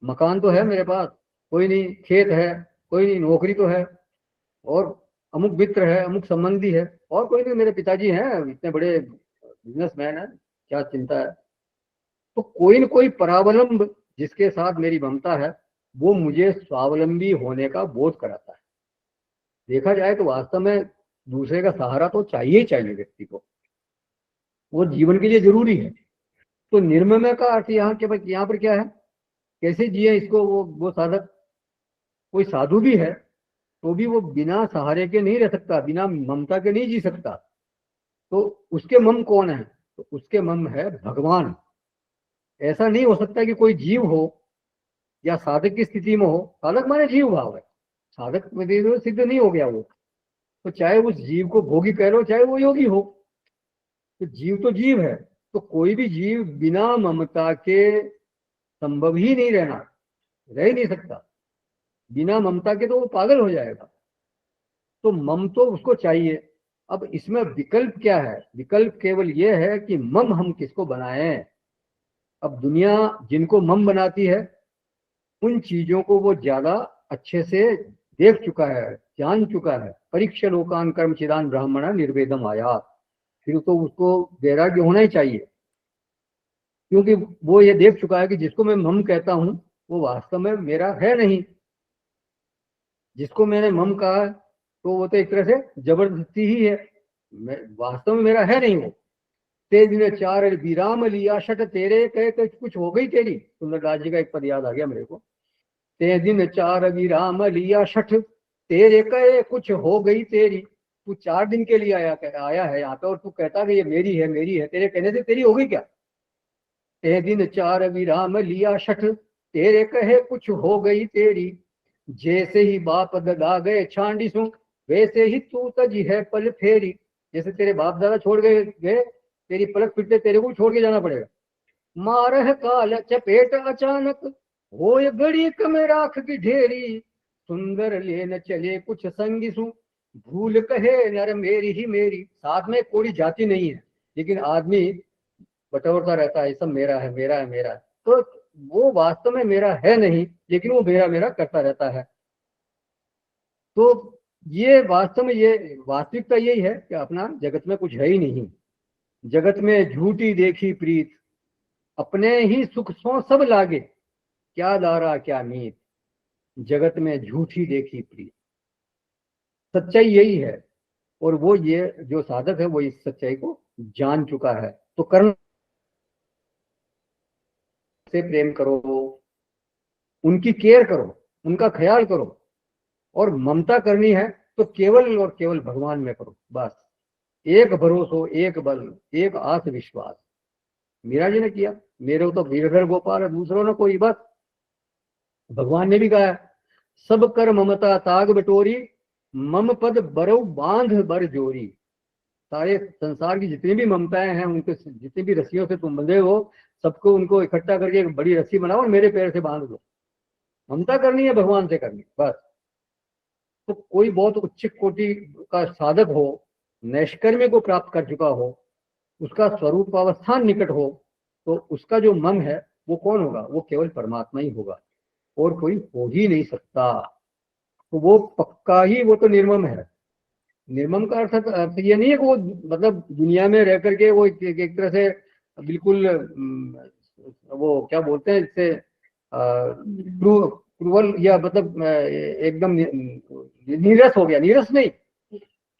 मकान तो है मेरे पास, कोई नहीं, खेत है, कोई नहीं, नौकरी तो है, और अमुक मित्र है, अमुक संबंधी है, और कोई नहीं, मेरे पिताजी हैं, इतने बड़े बिजनेसमैन है, क्या चिंता है। तो कोई न कोई परावलंब जिसके साथ मेरी ममता है वो मुझे स्वावलंबी होने का बोध कराता है। देखा जाए तो वास्तव में दूसरे का सहारा तो चाहिए ही चाहिए व्यक्ति को, वो जीवन के लिए जरूरी है। तो निर्मम का अर्थ यहाँ के यहाँ पर क्या है, कैसे जिए इसको वो साधक, कोई साधु भी है तो भी वो बिना सहारे के नहीं रह सकता, बिना ममता के नहीं जी सकता। तो उसके मम कौन है, तो उसके मम है भगवान। ऐसा नहीं हो सकता कि कोई जीव हो या साधक की स्थिति में हो, साधक माने जीव भाव है, साधक में तो सिद्ध नहीं हो गया वो, तो चाहे उस जीव को भोगी कह लो चाहे वो योगी हो, तो जीव है। तो कोई भी जीव बिना ममता के संभव ही नहीं रहना, रह ही नहीं सकता। बिना ममता के तो वो पागल हो जाएगा। तो मम तो उसको चाहिए। अब इसमें विकल्प क्या है, विकल्प केवल ये है कि मम हम किसको बनाएं। अब दुनिया जिनको मम बनाती है उन चीजों को वो ज्यादा अच्छे से देख चुका है, जान चुका है। परीक्ष लोकान कर्म चिदान ब्राह्मण निर्वेदम आया, फिर तो उसको वैराग्य होना ही चाहिए, क्योंकि वो ये देख चुका है कि जिसको मैं मम कहता हूं वो वास्तव में मेरा है नहीं। जिसको मैंने मम कहा तो वो तो एक तरह से जबरदस्ती ही है, वास्तव में मेरा है नहीं वो। ते दिन चार विराम लिया शट तेरे कहे तो कुछ हो गई तेरी, सुंदरदास जी का एक पद याद आ गया मेरे को। ते दिन चार विराम लिया शठ तेरे कहे कुछ हो गई तेरी। तू 4 दिन के लिए आया है यहाँ पे और तू कहता कि ये मेरी है मेरी है, तेरे कहने से तेरी हो गई क्या। ते दिन चार विराम लिया शठ तेरे कहे कुछ हो गई तेरी। जैसे ही बाप दादा गए छांडी सु वैसे ही तू तजी है पल फेरी। जैसे तेरे बाप दादा छोड़ गए तेरी पलक फिरते तेरे को छोड़ के जाना पड़ेगा। मारह काल चपेट अचानक हो गड़ी में राख की ढेरी। सुंदर लेन चले कुछ संगी सु भूल कहे नर मेरी ही मेरी। साथ में कोई जाति नहीं है लेकिन आदमी बटोरता रहता है, सब मेरा है मेरा है मेरा है। तो वो वास्तव में मेरा है नहीं, लेकिन वो मेरा मेरा करता रहता है। तो ये वास्तव में ये वास्तविकता यही है कि अपना जगत में कुछ है ही नहीं। जगत में झूठी देखी प्रीत अपने ही सुख सो सब लागे, क्या दारा क्या मीत। जगत में झूठी देखी प्रीत, सच्चाई यही है। और वो ये जो साधक है वो इस सच्चाई को जान चुका है। तो कर्म से प्रेम करो, उनकी केयर करो, उनका ख्याल करो, और ममता करनी है तो केवल और केवल भगवान में करो। बस एक भरोसो एक बल एक आस विश्वास। मीरा जी ने किया, मेरे तो वीरधर गोपाल है, दूसरों ने कोई। बस भगवान ने भी कहा है सब कर ममता ताग बटोरी मम पद बरो बांध बर जोरी। सारे संसार की जितनी भी ममताएं हैं, उनके जितनी भी रस्सियों से तुम बंधे हो, सबको उनको इकट्ठा करके एक बड़ी रस्सी बनाओ और मेरे पैर से बांध दो। ममता करनी है भगवान से करनी बस। तो कोई बहुत उच्च कोटि का साधक हो, नैष्कर्म्य को प्राप्त कर चुका हो, उसका स्वरूप अवस्थान निकट हो, तो उसका जो मन है वो कौन होगा, वो केवल परमात्मा ही होगा और कोई हो ही नहीं सकता। तो वो पक्का ही, वो तो निर्मम है। निर्मम का अर्थ ये नहीं है कि वो मतलब दुनिया में रह करके वो एक तरह से बिल्कुल वो क्या बोलते हैं इससे क्रूवल या मतलब एकदम नीरस हो गया। नीरस नहीं,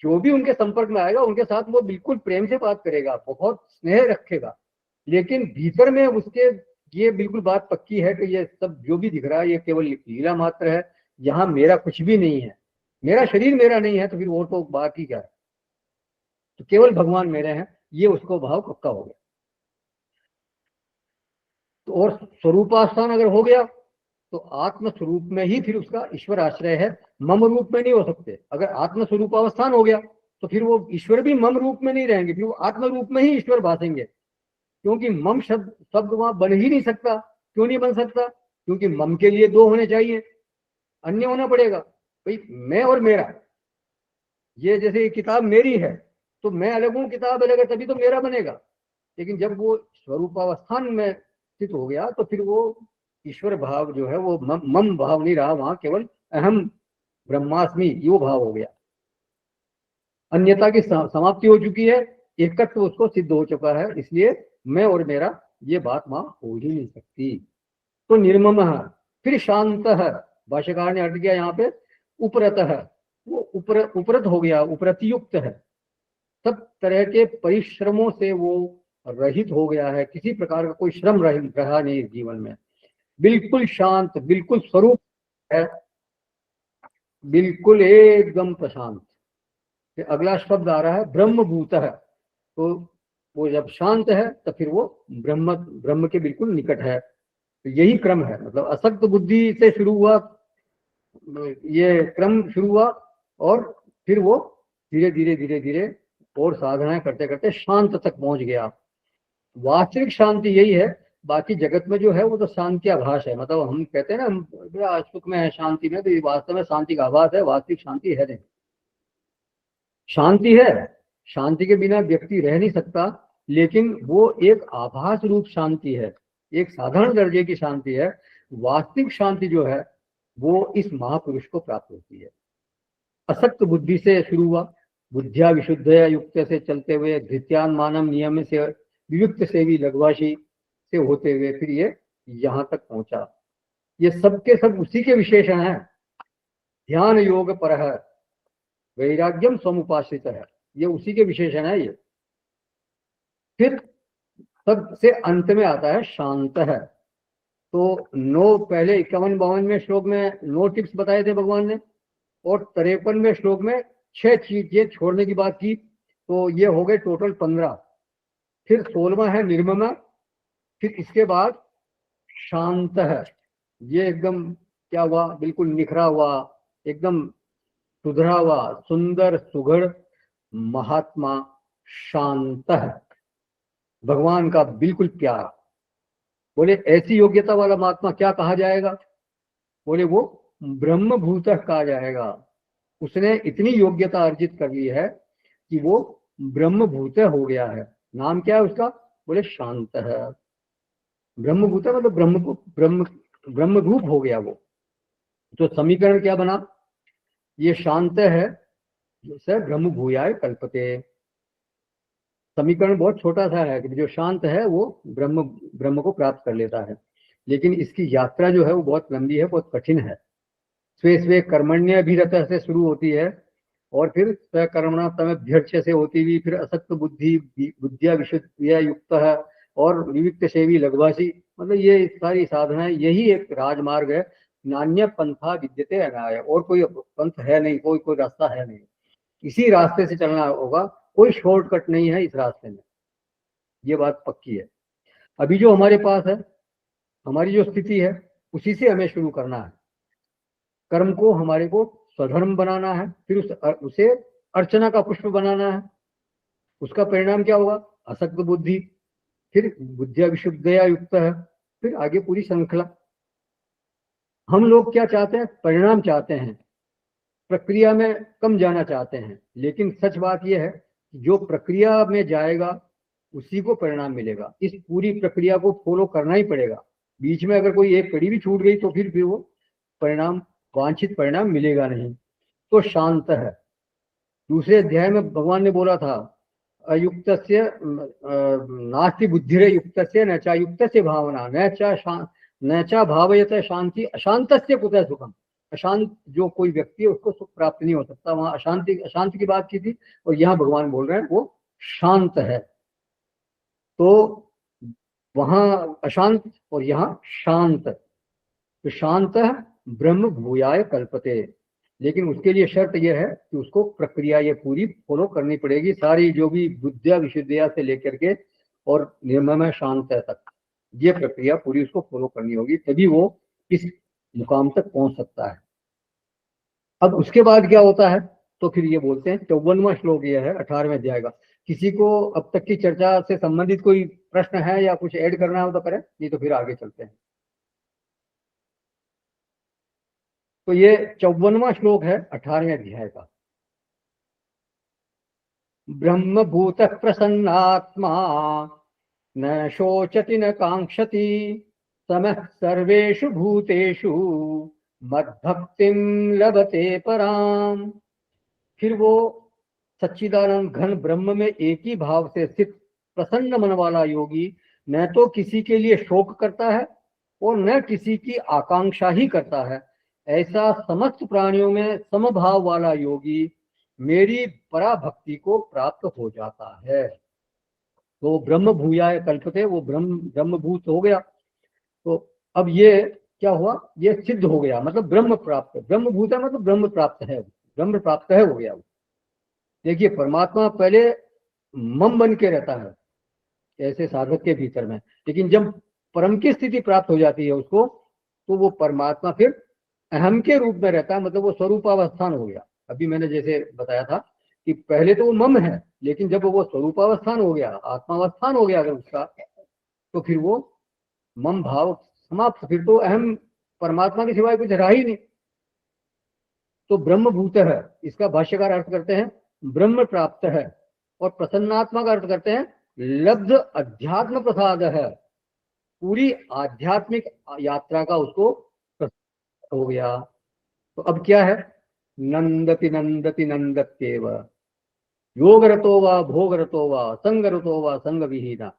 जो भी उनके संपर्क में आएगा उनके साथ वो बिल्कुल प्रेम से बात करेगा, बहुत स्नेह रखेगा, लेकिन भीतर में उसके ये बिल्कुल बात पक्की है कि ये सब जो भी दिख रहा है ये केवल लीला मात्र है, यहाँ मेरा कुछ भी नहीं है। मेरा शरीर मेरा नहीं है तो फिर वो तो बात ही क्या है, तो केवल भगवान मेरे हैं, ये उसको भाव पक्का हो गया। तो और स्वरूपास्थान अगर हो गया तो आत्म स्वरूप में ही फिर उसका ईश्वर आश्रय है, मम रूप में नहीं हो सकते। अगर आत्म स्वरूपावस्थान हो गया तो फिर वो ईश्वर भी मम रूप में नहीं रहेंगे, फिर वो आत्म रूप में ही ईश्वर भासेंगे, क्योंकि मम शब्द वहां बन ही नहीं सकता। क्यों नहीं बन सकता? क्योंकि मम के लिए दो होने चाहिए, अन्य होना पड़ेगा। भाई मैं और मेरा, ये जैसे ये किताब मेरी है तो मैं अलग हूँ, किताब अलग है, तभी तो मेरा बनेगा। लेकिन जब वो स्वरूपावस्थान में स्थित हो गया तो फिर वो ईश्वर भाव जो है वो मम भाव नहीं रहा, वहां केवल अहम ब्रह्मास्मि यो भाव हो गया। अन्यता की समाप्ति हो चुकी है, एकत्व उसको सिद्ध हो चुका है, इसलिए मैं और मेरा ये बात वहां हो ही नहीं सकती। तो निर्मम है, फिर शांत है। भाष्यकार ने अर्थ किया यहाँ पे उपरत है, वो उपरत हो गया, उपरतयुक्त है, सब तरह के परिश्रमों से वो रहित हो गया है, किसी प्रकार का कोई श्रम रहा नहीं जीवन में, बिल्कुल शांत, बिल्कुल स्वरूप है, बिल्कुल एकदम प्रशांत। फिर अगला शब्द आ रहा है ब्रह्मभूत है, तो वो जब शांत है तो फिर वो ब्रह्म ब्रह्म के बिल्कुल निकट है। तो यही क्रम है, मतलब असक्त बुद्धि से शुरू हुआ, ये क्रम शुरू हुआ, और फिर वो धीरे धीरे धीरे धीरे और साधनाएं करते करते शांत तक पहुंच गया। वास्तविक शांति यही है, बाकी जगत में जो है वो तो शांति आभास है। मतलब हम कहते हैं ना हम बड़ा सुख में है, शांति में, तो ये वास्तव में शांति का आभास है, वास्तविक शांति है नहीं। शांति है, शांति के बिना व्यक्ति रह नहीं सकता, लेकिन वो एक आभास रूप शांति है, एक साधारण दर्जे की शांति है। वास्तविक शांति जो है वो इस महापुरुष को प्राप्त होती है। असक्त बुद्धि से शुरू हुआ, बुद्धिया विशुद्ध युक्त से चलते हुए धृत्यान मानम नियम से वियुक्त से भी लघुभाषी से होते हुए फिर ये यहाँ तक पहुंचा। ये सब के सब उसी के विशेषण हैं। ध्यान योग पर है, वैराग्यम समुपाश्रित है, ये उसी के विशेषण है। ये फिर सबसे अंत में आता है शांत है। तो पहले 51-52 श्लोक में 9 टिप्स बताए थे भगवान ने, और 53वें श्लोक में 6 चीजें छोड़ने की बात की, तो ये हो गए टोटल 15। फिर 16वां है निर्मम, फिर इसके बाद शांत है। ये एकदम क्या हुआ, बिल्कुल निखरा हुआ, एकदम सुधरा हुआ, सुंदर सुघड़ महात्मा शांत है, भगवान का बिल्कुल प्यारा। बोले ऐसी योग्यता वाला महात्मा क्या कहा जाएगा? बोले वो ब्रह्मभूत कहा जाएगा। उसने इतनी योग्यता अर्जित कर ली है कि वो ब्रह्मभूत हो गया है। नाम क्या है उसका? बोले शांत है। ब्रह्मभूत मतलब ब्रह्म रूप हो गया वो। तो समीकरण क्या बना? ये शांत है जैसे ब्रह्म भूयाय कल्पते। समीकरण बहुत छोटा सा है कि जो शांत है वो ब्रह्म को प्राप्त कर लेता है, लेकिन इसकी यात्रा जो है वो बहुत लंबी है, बहुत कठिन है। स्वे स्वे कर्मण्य अभिरत से शुरू होती है, और फिर स्वकर्मणा तमभ्यर्च्य से होती हुई फिर असक्त बुद्धिया विशुद्धिया युक्त है, और विविक्त सेवी लघुभाषी। मतलब ये सारी साधनाएं, यही एक राजमार्ग है। नान्य पंथा विद्यते अनाय, और कोई पंथ है नहीं, कोई रास्ता है नहीं, इसी रास्ते से चलना होगा, कोई शॉर्टकट नहीं है इस रास्ते में, ये बात पक्की है। अभी जो हमारे पास है, हमारी जो स्थिति है, उसी से हमें शुरू करना है। कर्म को हमारे को स्वधर्म बनाना है, फिर उसे अर्चना का पुष्प बनाना है। उसका परिणाम क्या होगा? असक्त बुद्धि, फिर बुद्धिया विशुद्धया युक्त है, फिर आगे पूरी श्रृंखला। हम लोग क्या चाहते हैं? परिणाम चाहते हैं, प्रक्रिया में कम जाना चाहते हैं। लेकिन सच बात यह है कि जो प्रक्रिया में जाएगा उसी को परिणाम मिलेगा। इस पूरी प्रक्रिया को फॉलो करना ही पड़ेगा। बीच में अगर कोई एक कड़ी भी छूट गई तो फिर वो परिणाम, वांछित परिणाम मिलेगा नहीं। तो शांत है। दूसरे अध्याय में भगवान ने बोला था अयुक्त से नास्ति बुद्धिरे युक्त से न चा युक्त से भावना न चा भावयत शांति अशांत से कुतः सुखम। अशांत जो कोई व्यक्ति है उसको सुख प्राप्त नहीं हो सकता। वहां अशांति की बात की थी, और यहाँ भगवान बोल रहे हैं वो शांत है। तो वहां अशांत और यहाँ शांत। तो शांत ब्रह्म भूयाय कल्पते, लेकिन उसके लिए शर्त यह है कि उसको प्रक्रिया ये पूरी फॉलो करनी पड़ेगी, सारी जो भी बुद्धिया विशुद्धिया से लेकर के और निर्मय शांत तक, ये प्रक्रिया पूरी उसको फॉलो करनी होगी, तभी वो इस मुकाम तक पहुंच सकता है। अब उसके बाद क्या होता है, तो फिर ये बोलते हैं 54वां श्लोक ये है 18वें अध्याय का। किसी को अब तक की चर्चा से संबंधित कोई प्रश्न है या कुछ ऐड करना हो तो करें, नहीं तो फिर आगे चलते हैं। तो ये 54वां श्लोक है 18वें अध्याय का। ब्रह्म भूत प्रसन्नात्मा न शोचति न कांक्षति समः सर्वेषु भूतेषु मद्भक्तिं लभते पराम। फिर वो सच्चिदानंद घन ब्रह्म में एक ही भाव से स्थित प्रसन्न मन वाला योगी न तो किसी के लिए शोक करता है और न किसी की आकांक्षा ही करता है, ऐसा समस्त प्राणियों में समभाव वाला योगी मेरी पराभक्ति को प्राप्त हो जाता है। तो ब्रह्म भूयाय कल्पते, वो ब्रह्मभूत हो गया। तो अब ये क्या हुआ, ये सिद्ध हो गया, मतलब ब्रह्म प्राप्त, ब्रह्मभूत है मतलब ब्रह्म प्राप्त है, ब्रह्म प्राप्त है हो गया। देखिए परमात्मा पहले मम बन के रहता है ऐसे साधक के भीतर में, लेकिन जब परम की स्थिति प्राप्त हो जाती है उसको, तो वो परमात्मा फिर अहम के रूप में रहता है, मतलब वो स्वरूपावस्थान हो गया। अभी मैंने जैसे बताया था कि पहले तो वो मम है, लेकिन जब वो स्वरूपावस्थान हो गया, आत्मावस्थान हो गया अगर उसका, तो फिर वो मम भाव समाप्त, फिर तो अहम परमात्मा के सिवाय कुछ रहा ही नहीं। तो ब्रह्मभूत है, इसका भाष्यकार अर्थ करते हैं ब्रह्म प्राप्त है, और प्रसन्नात्मा का अर्थ करते हैं लब्ध अध्यात्म प्रसाद है, पूरी आध्यात्मिक यात्रा का उसको हो गया। तो अब क्या है, नंदति नंदति नंदत्येव योगरतो वा भोगरतो वा संगरतो वा संग विहीना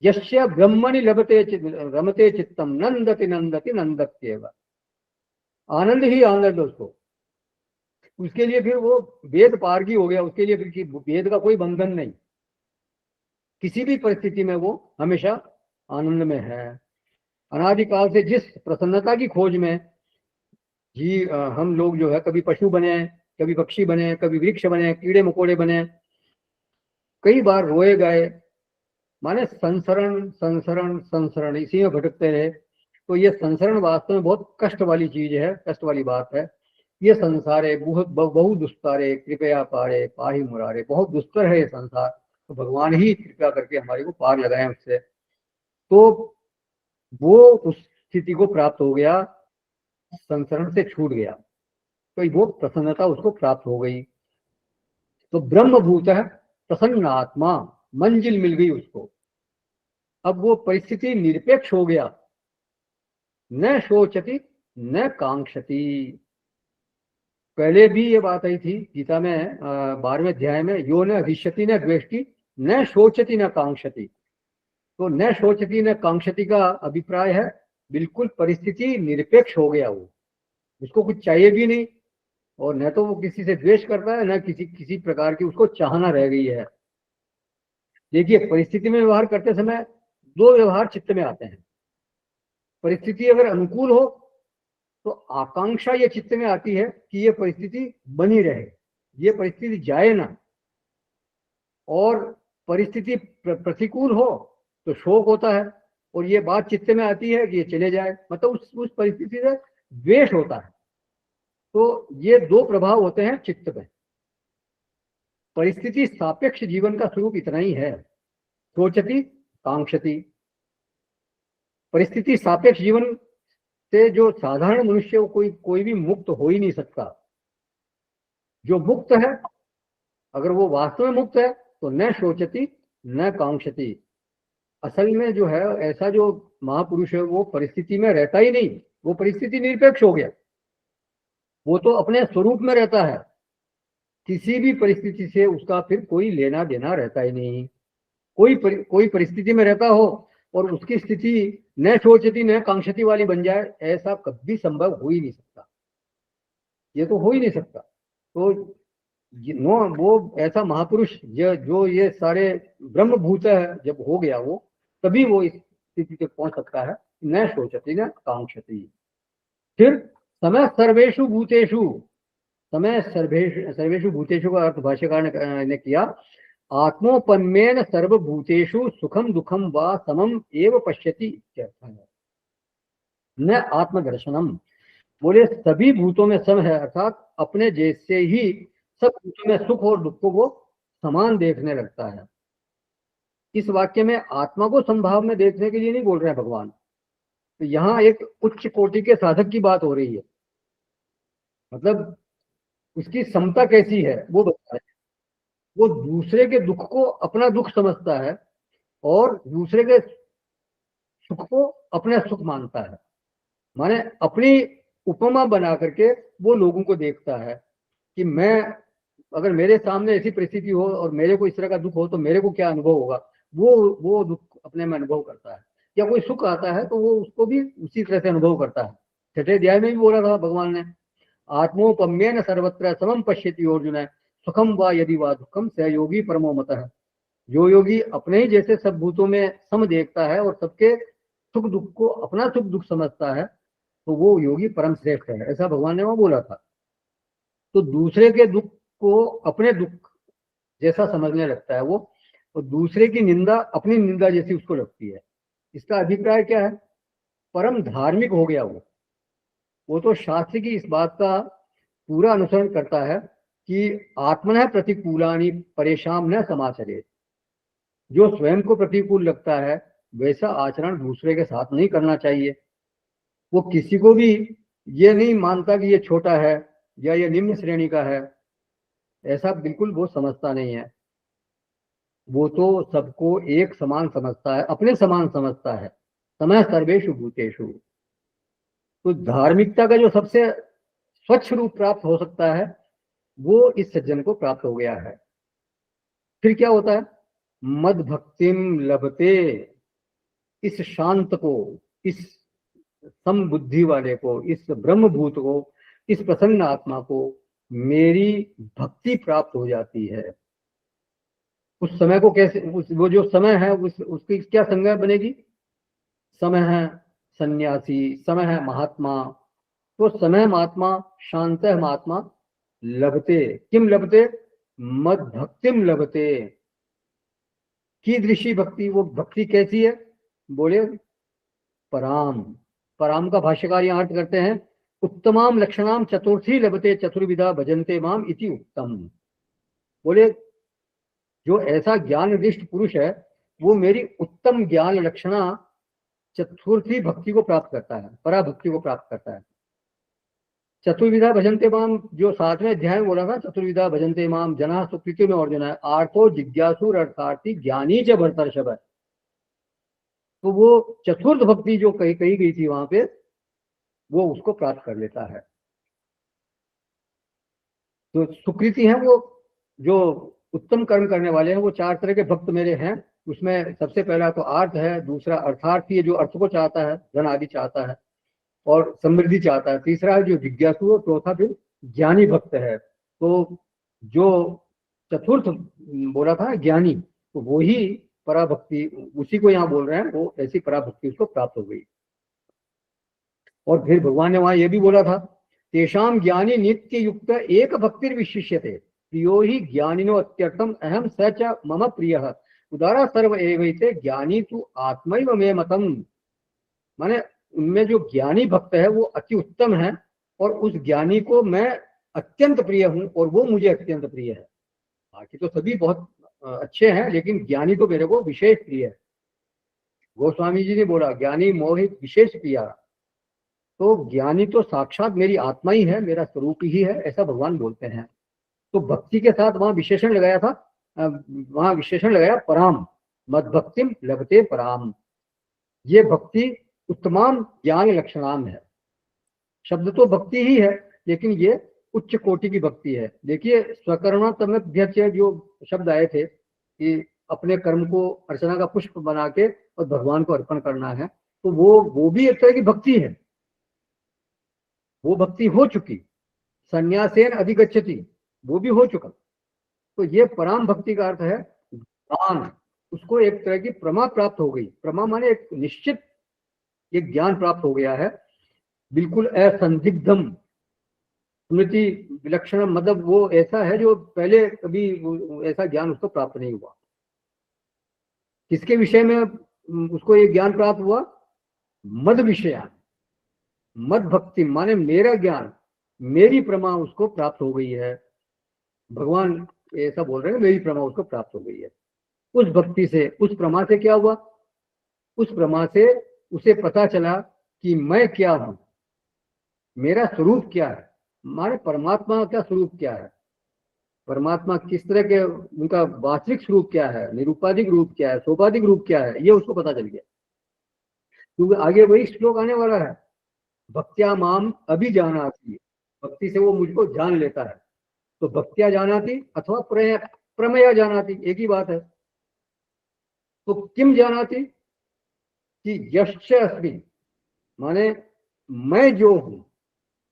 यस्य ब्रह्मणि लभते रमते चित्तम नंदति नंदति नंदत्येव। आनंद ही आनंद उसको, उसके लिए फिर वो वेद पारगी हो गया, उसके लिए फिर वेद का कोई बंधन नहीं, किसी भी परिस्थिति में वो हमेशा आनंद में है। अनादिकाल से जिस प्रसन्नता की खोज में जी हम लोग जो है कभी पशु बने, कभी पक्षी बने, कभी वृक्ष बने, कीड़े मकोड़े बने, कई बार रोए गए, माने संसरण संसरण संसरण इसी में भटकते रहे। तो ये संसरण वास्तव में बहुत कष्ट वाली चीज है, कष्ट वाली बात है। ये संसारे बहु दुस्तारे कृपया पारे पाही मुरारे, बहुत दुस्तर है ये संसार, तो भगवान ही कृपया करके हमारे को पार लगाए उससे। तो वो उस स्थिति को प्राप्त हो गया, संसरण से छूट गया, तो वो प्रसन्नता उसको प्राप्त हो गई। तो ब्रह्मभूत है प्रसन्न आत्मा, मंजिल मिल गई उसको। अब वो परिस्थिति निरपेक्ष हो गया, न शोचति न कांक्षति। पहले भी ये बात आई थी गीता में 12वें अध्याय में, यो न हृष्यति न द्वेष्टि न शोचति न कांक्षति। तो न शोचति न कांक्षति का अभिप्राय है बिल्कुल परिस्थिति निरपेक्ष हो गया, वो उसको कुछ चाहिए भी नहीं, और न तो वो किसी से द्वेष करता है, न किसी प्रकार की उसको चाहना रह गई है। देखिए परिस्थिति में व्यवहार करते समय दो व्यवहार चित्त में आते हैं। परिस्थिति अगर अनुकूल हो तो आकांक्षा ये चित्त में आती है कि ये परिस्थिति बनी रहे, ये परिस्थिति जाए ना, और परिस्थिति प्रतिकूल हो तो शोक होता है, और ये बात चित्त में आती है कि ये चले जाए, मतलब उस परिस्थिति से द्वेष होता है। तो ये दो प्रभाव होते हैं चित्त में। परिस्थिति सापेक्ष जीवन का स्वरूप इतना ही है, सोचती कांक्षती। परिस्थिति सापेक्ष जीवन से जो साधारण मनुष्य कोई भी मुक्त हो ही नहीं सकता। जो मुक्त है, अगर वो वास्तव में मुक्त है तो न शोचती न कांक्षती। असल में जो है ऐसा जो महापुरुष है वो परिस्थिति में रहता ही नहीं, वो परिस्थिति निरपेक्ष हो गया, वो तो अपने स्वरूप में रहता है, किसी भी परिस्थिति से उसका फिर कोई लेना देना रहता ही नहीं। कोई परिस्थिति में रहता हो और उसकी स्थिति न शोचती न कांक्षती वाली बन जाए, ऐसा कभी संभव हो ही नहीं सकता, ये तो हो ही नहीं सकता। तो वो ऐसा महापुरुष जो ये सारे ब्रह्मभूत है जब हो गया वो, तभी वो इस स्थिति तक पहुंच सकता है, न शोचति न कांक्षति। फिर समय सर्वेषु भूतेषु, समय सर्वेषु भूतेषु का अर्थ भाष्यकार ने किया आत्मोपन्येन सर्वभूतेषु सुखम दुखम वा समम एव पश्यति इत्यर्थ है, न आत्मदर्शनम। बोले सभी भूतों में सम है, अर्थात अपने जैसे ही सब भूतों में सुख और दुख को समान देखने लगता है। इस वाक्य में आत्मा को संभाव में देखने के लिए नहीं बोल रहे हैं भगवान, तो यहाँ एक उच्च कोटि के साधक की बात हो रही है, मतलब उसकी समता कैसी है वो बता रहे हैं। वो दूसरे के दुख को अपना दुख समझता है और दूसरे के सुख को अपना सुख मानता है, माने अपनी उपमा बना करके वो लोगों को देखता है कि मैं, अगर मेरे सामने ऐसी परिस्थिति हो और मेरे को इस तरह का दुख हो तो मेरे को क्या अनुभव होगा, वो दुख अपने में अनुभव करता है। या कोई सुख आता है तो वो उसको भी उसी तरह से अनुभव करता है। छठे अध्याय में भी बोला था भगवान ने, आत्मोपम्येन सर्वत्र समम पश्यति अर्जुन सुखम वा यदि वा दुखम स योगी परमो मतः। जो योगी अपने ही जैसे सब भूतों में सम देखता है और सबके सुख दुख को अपना सुख दुख समझता है तो वो योगी परम श्रेष्ठ है, ऐसा भगवान ने वहां बोला था। तो दूसरे के दुख को अपने दुख जैसा समझने लगता है वो, और दूसरे की निंदा अपनी निंदा जैसी उसको लगती है। इसका अभिप्राय क्या है, परम धार्मिक हो गया वो तो शास्त्र की इस बात का पूरा अनुसरण करता है कि आत्मनः प्रतिकूलानि परेशान न समाचरे। जो स्वयं को प्रतिकूल लगता है वैसा आचरण दूसरे के साथ नहीं करना चाहिए। वो किसी को भी ये नहीं मानता कि ये छोटा है या ये निम्न श्रेणी का है, ऐसा बिल्कुल वो समझता नहीं है। वो तो सबको एक समान समझता है, अपने समान समझता है। समय सर्वेषु भूतेषु। तो धार्मिकता का जो सबसे स्वच्छ रूप प्राप्त हो सकता है वो इस सज्जन को प्राप्त हो गया है। फिर क्या होता है, मद भक्तिम लभते, इस शांत को, इस समबुद्धि वाले को, इस ब्रह्मभूत को, इस प्रसन्न आत्मा को मेरी भक्ति प्राप्त हो जाती है। उस समय को कैसे, वो जो समय है उसकी क्या संज्ञा बनेगी, समय है सन्यासी, समय है महात्मा। तो समय महात्मा, शांत महात्मा लभते, किम लभते, मद भक्तिम लभते। कीदृशी भक्ति, वो भक्ति कैसी है, बोले पराम। पराम का भाष्यकार यहाँ अर्थ करते हैं उत्तमाम लक्षणाम चतुर्थी लभते चतुर्विधा भजन्ते माम इति उत्तम। बोले जो ऐसा ज्ञान निष्ठ पुरुष है वो मेरी उत्तम ज्ञान लक्षणा चतुर्थी भक्ति को प्राप्त करता है, परा भक्ति को प्राप्त करता है। चतुर्विधा भजन्ते माम, जो 7वें अध्याय में बोला था, चतुर्विधा भजन्ते माम जना सुकृति में अर्जुन है, आर्थो जिज्ञासुर अर्थार्थी ज्ञानी च भरतर्षभ है। तो वो चतुर्थ भक्ति जो कही गई थी वहां पे, वो उसको प्राप्त कर लेता है। तो सुकृति है वो जो उत्तम कर्म करने वाले हैं, वो 4 तरह के भक्त मेरे हैं। उसमें सबसे पहला तो आर्थ है, दूसरा अर्थार्थी है जो अर्थ को चाहता है, धन आदि चाहता है और समृद्धि चाहता है, तीसरा है जो जिज्ञासु है, चौथा फिर ज्ञानी भक्त है। तो जो चतुर्थ बोला था ज्ञानी, तो वो ही पराभक्ति, उसी को यहाँ बोल रहे हैं, वो ऐसी पराभक्ति उसको प्राप्त हो गई। और फिर भगवान ने वहां ये भी बोला था, तेषाम ज्ञानी नित्य युक्त एक भक्तिर विशिष्यते प्रियो ही ज्ञानिनो अत्यर्थम अहम स च मम प्रियः उदारा सर्व एवैते ज्ञानी तु आत्मैव मे मतम। माने उनमें जो ज्ञानी भक्त है वो अति उत्तम है और उस ज्ञानी को मैं अत्यंत प्रिय हूं और वो मुझे अत्यंत प्रिय है। बाकी तो सभी बहुत अच्छे हैं लेकिन ज्ञानी तो मेरे को विशेष प्रिय है। गोस्वामी जी ने बोला ज्ञानी मोहित विशेष प्रिया। तो ज्ञानी तो साक्षात मेरी आत्मा ही है, मेरा स्वरूप ही है, ऐसा भगवान बोलते हैं। तो भक्ति के साथ वहां विशेषण लगाया था, वहां विशेषण लगाया पराम, मद भक्तिम लभते पराम। ये भक्ति उत्तमाम ज्ञान लक्षणाम है। शब्द तो भक्ति ही है लेकिन ये उच्च कोटि की भक्ति है। देखिए स्वकर्मात्मक जो शब्द आए थे कि अपने कर्म को अर्चना का पुष्प बना के और भगवान को अर्पण करना है, तो वो भी एक तरह की भक्ति है। वो भक्ति हो चुकी, संन्यासेन अधिगच्छति, वो भी हो चुका। तो ये पराम भक्ति का अर्थ है दान, उसको एक तरह की प्रमा प्राप्त हो गई। प्रमा माने एक निश्चित एक ज्ञान प्राप्त हो गया है, बिल्कुल असंदिग्धम स्मृति विलक्षणम, मतलब वो ऐसा है जो पहले कभी ऐसा ज्ञान उसको प्राप्त नहीं हुआ। किसके विषय में उसको ये ज्ञान प्राप्त हुआ? मद विषयान, मद भक्ति माने मेरा ज्ञान, मेरी प्रमा उसको प्राप्त हो गई है। भगवान ऐसा बोल रहे हैं, मेरी प्रमा उसको प्राप्त हो गई है। उस भक्ति से, उस प्रमा से क्या हुआ? उस प्रमा से उसे पता चला कि मैं क्या हूं, मेरा स्वरूप क्या है, माने परमात्मा का स्वरूप क्या है, परमात्मा किस तरह के, उनका वास्तविक स्वरूप क्या है, निरूपाधिक रूप क्या है, सोपाधिक रूप क्या है, ये उसको पता चल गया। क्योंकि आगे वही श्लोक आने वाला है, भक्त्या माम अभिजानाति, भक्ति से वो मुझको जान लेता है। तो भक्त्या जानाति अथवा प्रमेया जानाति, एक ही बात है। तो किम जानाति कि यश्च अस्मि, माने मैं जो हूं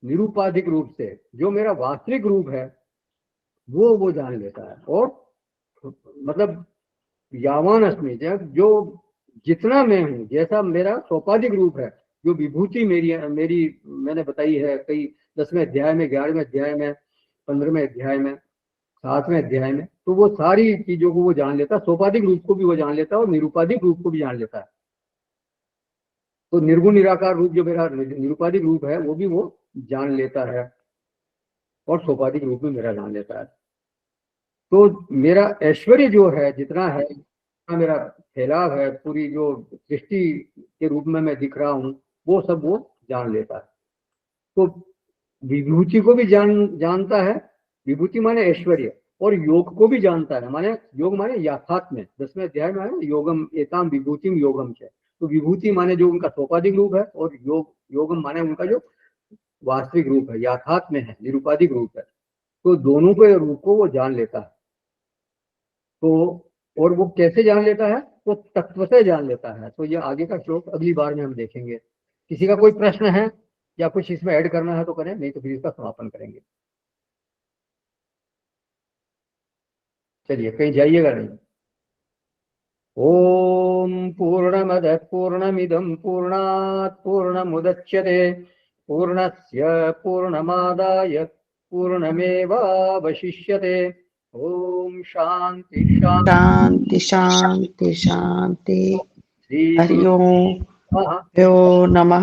निरूपाधिक रूप से, जो मेरा वास्तविक रूप है वो जान लेता है। और मतलब यावान अस्मि, जो जितना मैं हूं, जैसा मेरा सोपाधिक रूप है, जो विभूति मेरी मैंने बताई है कई 10वें अध्याय में, 11वें अध्याय में, 15वें अध्याय में, 7वें अध्याय में, तो वो सारी चीजों को वो जान लेता है। सोपाधिक रूप को भी वो जान लेता है और निरूपाधिक रूप को भी जान लेता है। तो निर्गुण निराकार रूप जो मेरा निरूपाधिक रूप है वो भी वो जान लेता है और सोपाधिक रूप में मेरा जान लेता है। तो मेरा ऐश्वर्य जो है, जितना है, जितना मेरा फैलाव है, पूरी जो सृष्टि के रूप में मैं दिख रहा हूँ, वो सब वो जान लेता है। तो विभूति को भी जानता है, विभूति माने ऐश्वर्य, और योग को भी जानता है, माने योग माने याथात्म्य, 10वें अध्याय में है योगम एताम विभूतिम योगम है। तो विभूति माने जो उनका सोपाधिक रूप है, और योगम माने उनका जो वास्तविक रूप है, याथात्म्य है, निरूपाधिक रूप है। तो दोनों के रूप को वो जान लेता है। तो और वो कैसे जान लेता है? वो तत्व से जान लेता है। तो ये आगे का श्लोक अगली बार में हम देखेंगे। किसी का कोई प्रश्न है या कुछ इसमें ऐड करना है तो करें, नहीं तो फिर इसका समापन करेंगे। चलिए, कहीं जाइएगा नहीं। ओम पूर्णमद पूर्णमिदं पूर्णात् पूर्णमुदच्यते पूर्णस्य पूर्णमादाय पूर्णमेवावशिष्यते। ओम शांति शांति शांति शांति शांति। श्री हरि गुरु ओम। नमः। यो नमः।